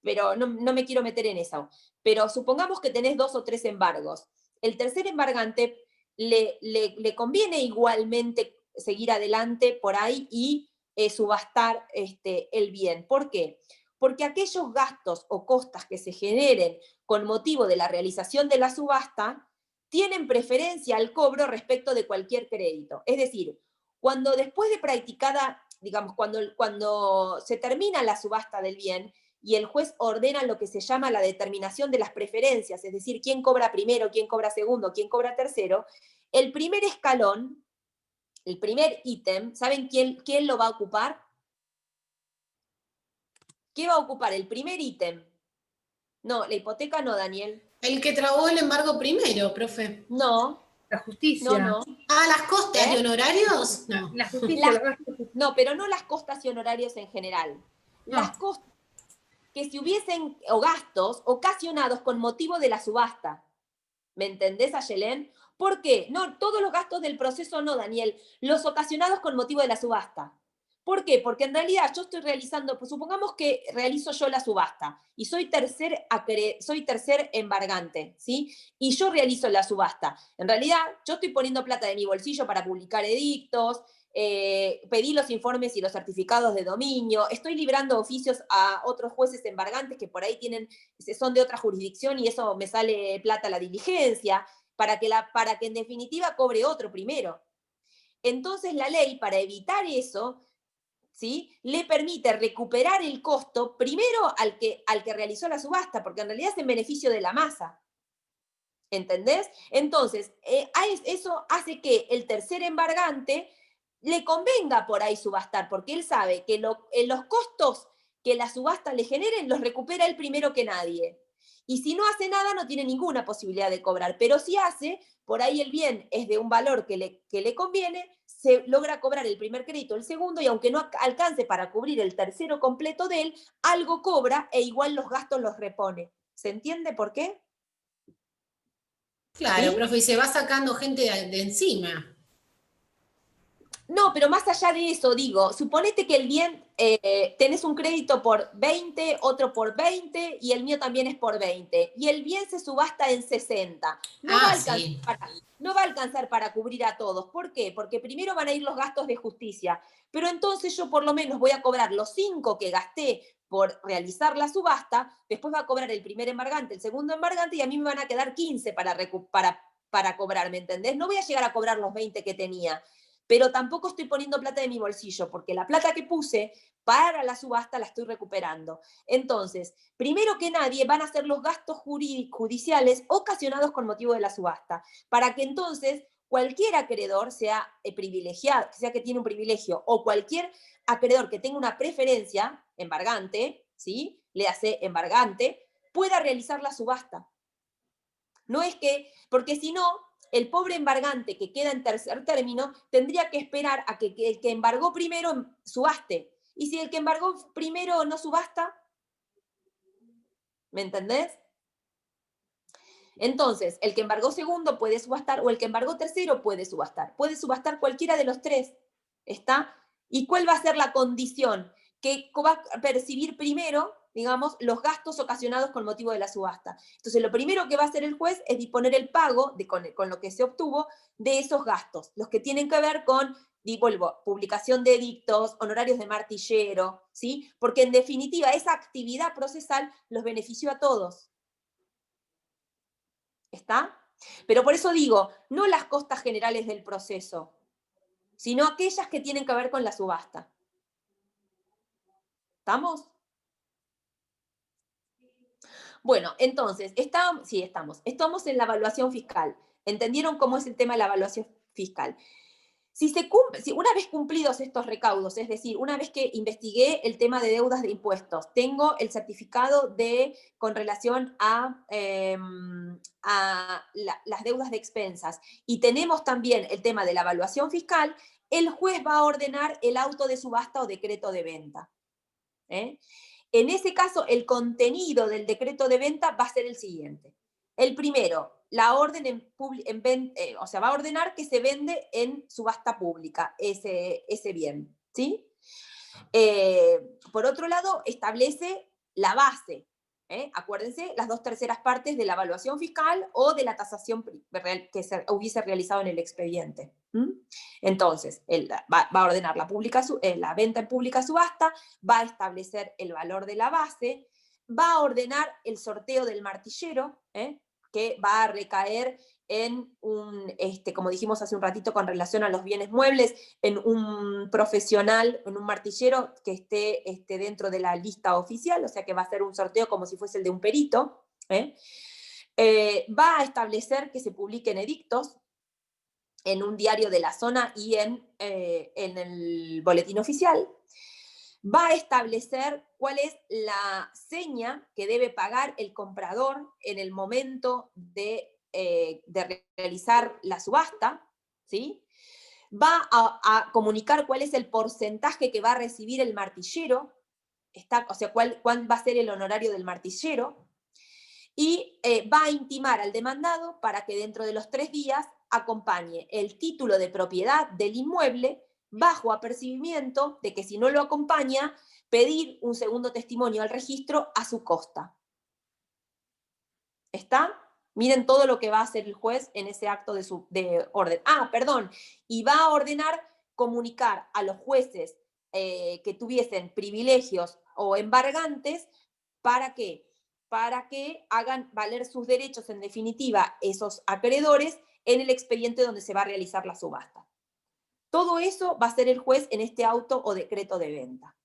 Pero no me quiero meter en eso. Pero supongamos que tenés 2 o 3 embargos. El tercer embargante le conviene igualmente seguir adelante por ahí y subastar el bien. ¿Por qué? Porque aquellos gastos o costas que se generen con motivo de la realización de la subasta tienen preferencia al cobro respecto de cualquier crédito. Es decir, cuando después de practicada, digamos, cuando se termina la subasta del bien y el juez ordena lo que se llama la determinación de las preferencias, es decir, quién cobra primero, quién cobra segundo, quién cobra tercero, el primer escalón, el primer ítem, ¿saben quién lo va a ocupar? ¿Qué va a ocupar el primer ítem? No, la hipoteca no, Daniel. El que trabó el embargo primero, profe. No. La justicia. No. ¿Las costas y honorarios? No. La justicia. No, pero no las costas y honorarios en general. No. Las costas que si hubiesen, o gastos ocasionados con motivo de la subasta. ¿Me entendés, Ayelén? ¿Por qué? No, todos los gastos del proceso no, Daniel. Los ocasionados con motivo de la subasta. ¿Por qué? Porque en realidad yo estoy realizando, pues supongamos que realizo yo la subasta y soy tercer embargante, ¿sí? Y yo realizo la subasta. En realidad, yo estoy poniendo plata de mi bolsillo para publicar edictos, pedí los informes y los certificados de dominio, estoy librando oficios a otros jueces embargantes que por ahí son de otra jurisdicción y eso me sale plata a la diligencia, para que en definitiva cobre otro primero. Entonces la ley, para evitar eso, ¿sí?, le permite recuperar el costo primero al que realizó la subasta, porque en realidad es en beneficio de la masa. ¿Entendés? Entonces, eso hace que el tercer embargante le convenga por ahí subastar, porque él sabe que los costos que la subasta le generen los recupera él primero que nadie. Y si no hace nada, no tiene ninguna posibilidad de cobrar. Pero si hace, por ahí el bien es de un valor que le conviene, se logra cobrar el primer crédito, el segundo, y aunque no alcance para cubrir el tercero completo de él, algo cobra e igual los gastos los repone. ¿Se entiende por qué? Claro, ¿Sí? profe, y se va sacando gente de encima. No, pero más allá de eso, digo, suponete que el bien, tenés un crédito por 20, otro por 20, y el mío también es por 20, y el bien se subasta en 60. Sí. No va a alcanzar para cubrir a todos. ¿Por qué? Porque primero van a ir los gastos de justicia, pero entonces yo por lo menos voy a cobrar los 5 que gasté por realizar la subasta, después va a cobrar el primer embargante, el segundo embargante, y a mí me van a quedar 15 para cobrar, ¿me entendés? No voy a llegar a cobrar los 20 que tenía, pero tampoco estoy poniendo plata de mi bolsillo, porque la plata que puse para la subasta la estoy recuperando. Entonces, primero que nadie van a ser los gastos judiciales ocasionados con motivo de la subasta, para que entonces cualquier acreedor, sea privilegiado, sea que tiene un privilegio, o cualquier acreedor que tenga una preferencia, embargante, ¿sí? Le hace embargante, pueda realizar la subasta. No es que, porque si no, el pobre embargante que queda en tercer término tendría que esperar a que el que embargó primero subaste. Y si el que embargó primero no subasta, ¿me entendés? Entonces, el que embargó segundo puede subastar, o el que embargó tercero puede subastar. Puede subastar cualquiera de los tres. ¿Está? ¿Y cuál va a ser la condición? Que va a percibir primero, digamos, los gastos ocasionados con motivo de la subasta. Entonces, lo primero que va a hacer el juez es disponer el pago con lo que se obtuvo de esos gastos, los que tienen que ver con, vuelvo, publicación de edictos, honorarios de martillero, ¿sí? Porque en definitiva esa actividad procesal los benefició a todos. ¿Está? Pero por eso digo, no las costas generales del proceso, sino aquellas que tienen que ver con la subasta. ¿Estamos? Bueno, entonces, estamos en la evaluación fiscal. ¿Entendieron cómo es el tema de la evaluación fiscal? Si una vez cumplidos estos recaudos, es decir, una vez que investigué el tema de deudas de impuestos, tengo el certificado con relación a las deudas de expensas, y tenemos también el tema de la evaluación fiscal, el juez va a ordenar el auto de subasta o decreto de venta. En ese caso, el contenido del decreto de venta va a ser el siguiente. El primero, la orden va a ordenar que se vende en subasta pública ese bien, ¿sí? Por otro lado, establece la base. Acuérdense, las 2/3 partes de la evaluación fiscal o de la tasación que se hubiese realizado en el expediente. Entonces, va a ordenar la venta en pública subasta, va a establecer el valor de la base, va a ordenar el sorteo del martillero, que va a recaer en como dijimos hace un ratito con relación a los bienes muebles, en un profesional, en un martillero que esté dentro de la lista oficial, o sea que va a ser un sorteo como si fuese el de un perito. Va a establecer que se publiquen edictos en un diario de la zona y en el boletín oficial. Va a establecer cuál es la seña que debe pagar el comprador en el momento de realizar la subasta, ¿sí? Va a comunicar cuál es el porcentaje que va a recibir el martillero, o sea, cuál va a ser el honorario del martillero, y va a intimar al demandado para que dentro de los 3 días acompañe el título de propiedad del inmueble, bajo apercibimiento de que si no lo acompaña, pedir un segundo testimonio al registro a su costa. ¿Está? Miren todo lo que va a hacer el juez en ese acto de orden. Y va a ordenar comunicar a los jueces que tuviesen privilegios o embargantes, ¿para qué? Para que hagan valer sus derechos, en definitiva, esos acreedores, en el expediente donde se va a realizar la subasta. Todo eso va a hacer el juez en este auto o decreto de venta.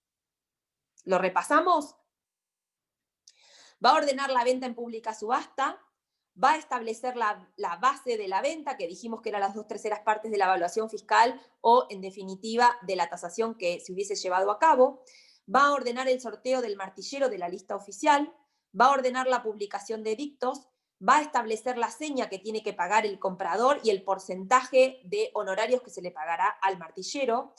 ¿Lo repasamos? Va a ordenar la venta en pública subasta, va a establecer la base de la venta, que dijimos que eran las 2/3 partes de la evaluación fiscal o, en definitiva, de la tasación que se hubiese llevado a cabo, va a ordenar el sorteo del martillero de la lista oficial, va a ordenar la publicación de edictos, va a establecer la seña que tiene que pagar el comprador y el porcentaje de honorarios que se le pagará al martillero,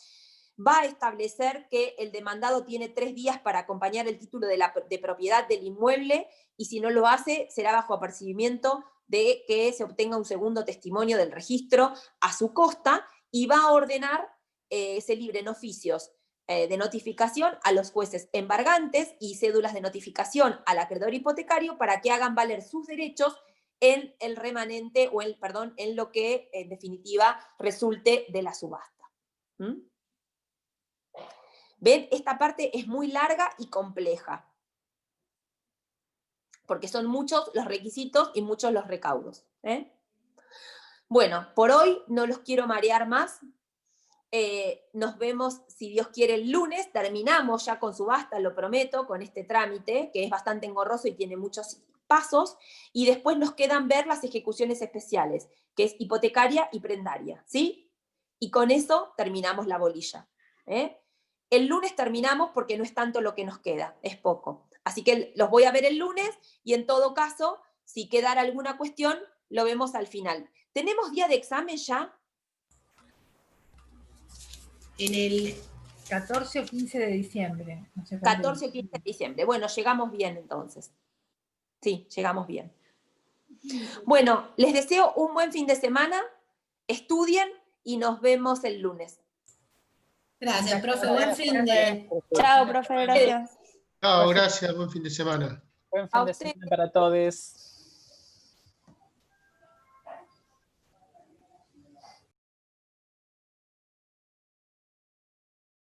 va a establecer que el demandado tiene 3 días para acompañar el título de propiedad del inmueble, y si no lo hace, será bajo apercibimiento de que se obtenga un segundo testimonio del registro a su costa, y va a ordenar se libren oficios de notificación a los jueces embargantes y cédulas de notificación al acreedor hipotecario para que hagan valer sus derechos en el remanente, o en lo que en definitiva resulte de la subasta. ¿Mm? ¿Ven? Esta parte es muy larga y compleja, porque son muchos los requisitos y muchos los recaudos. Bueno, por hoy no los quiero marear más. Nos vemos, si Dios quiere, el lunes. Terminamos ya con subasta, lo prometo, con este trámite, que es bastante engorroso y tiene muchos pasos, y después nos quedan ver las ejecuciones especiales, que es hipotecaria y prendaria, ¿sí? Y con eso terminamos la bolilla. El lunes terminamos porque no es tanto lo que nos queda, es poco. Así que los voy a ver el lunes, y en todo caso, si quedara alguna cuestión, lo vemos al final. ¿Tenemos día de examen ya? En el 14 o 15 de diciembre. No sé 14 o 15 de diciembre. Bueno, llegamos bien entonces. Sí, llegamos bien. Bueno, les deseo un buen fin de semana, estudien y nos vemos el lunes. Gracias, profe. Buen fin de... Chao, profe, gracias. Chao, gracias, buen fin de semana. Buen fin de semana para todos.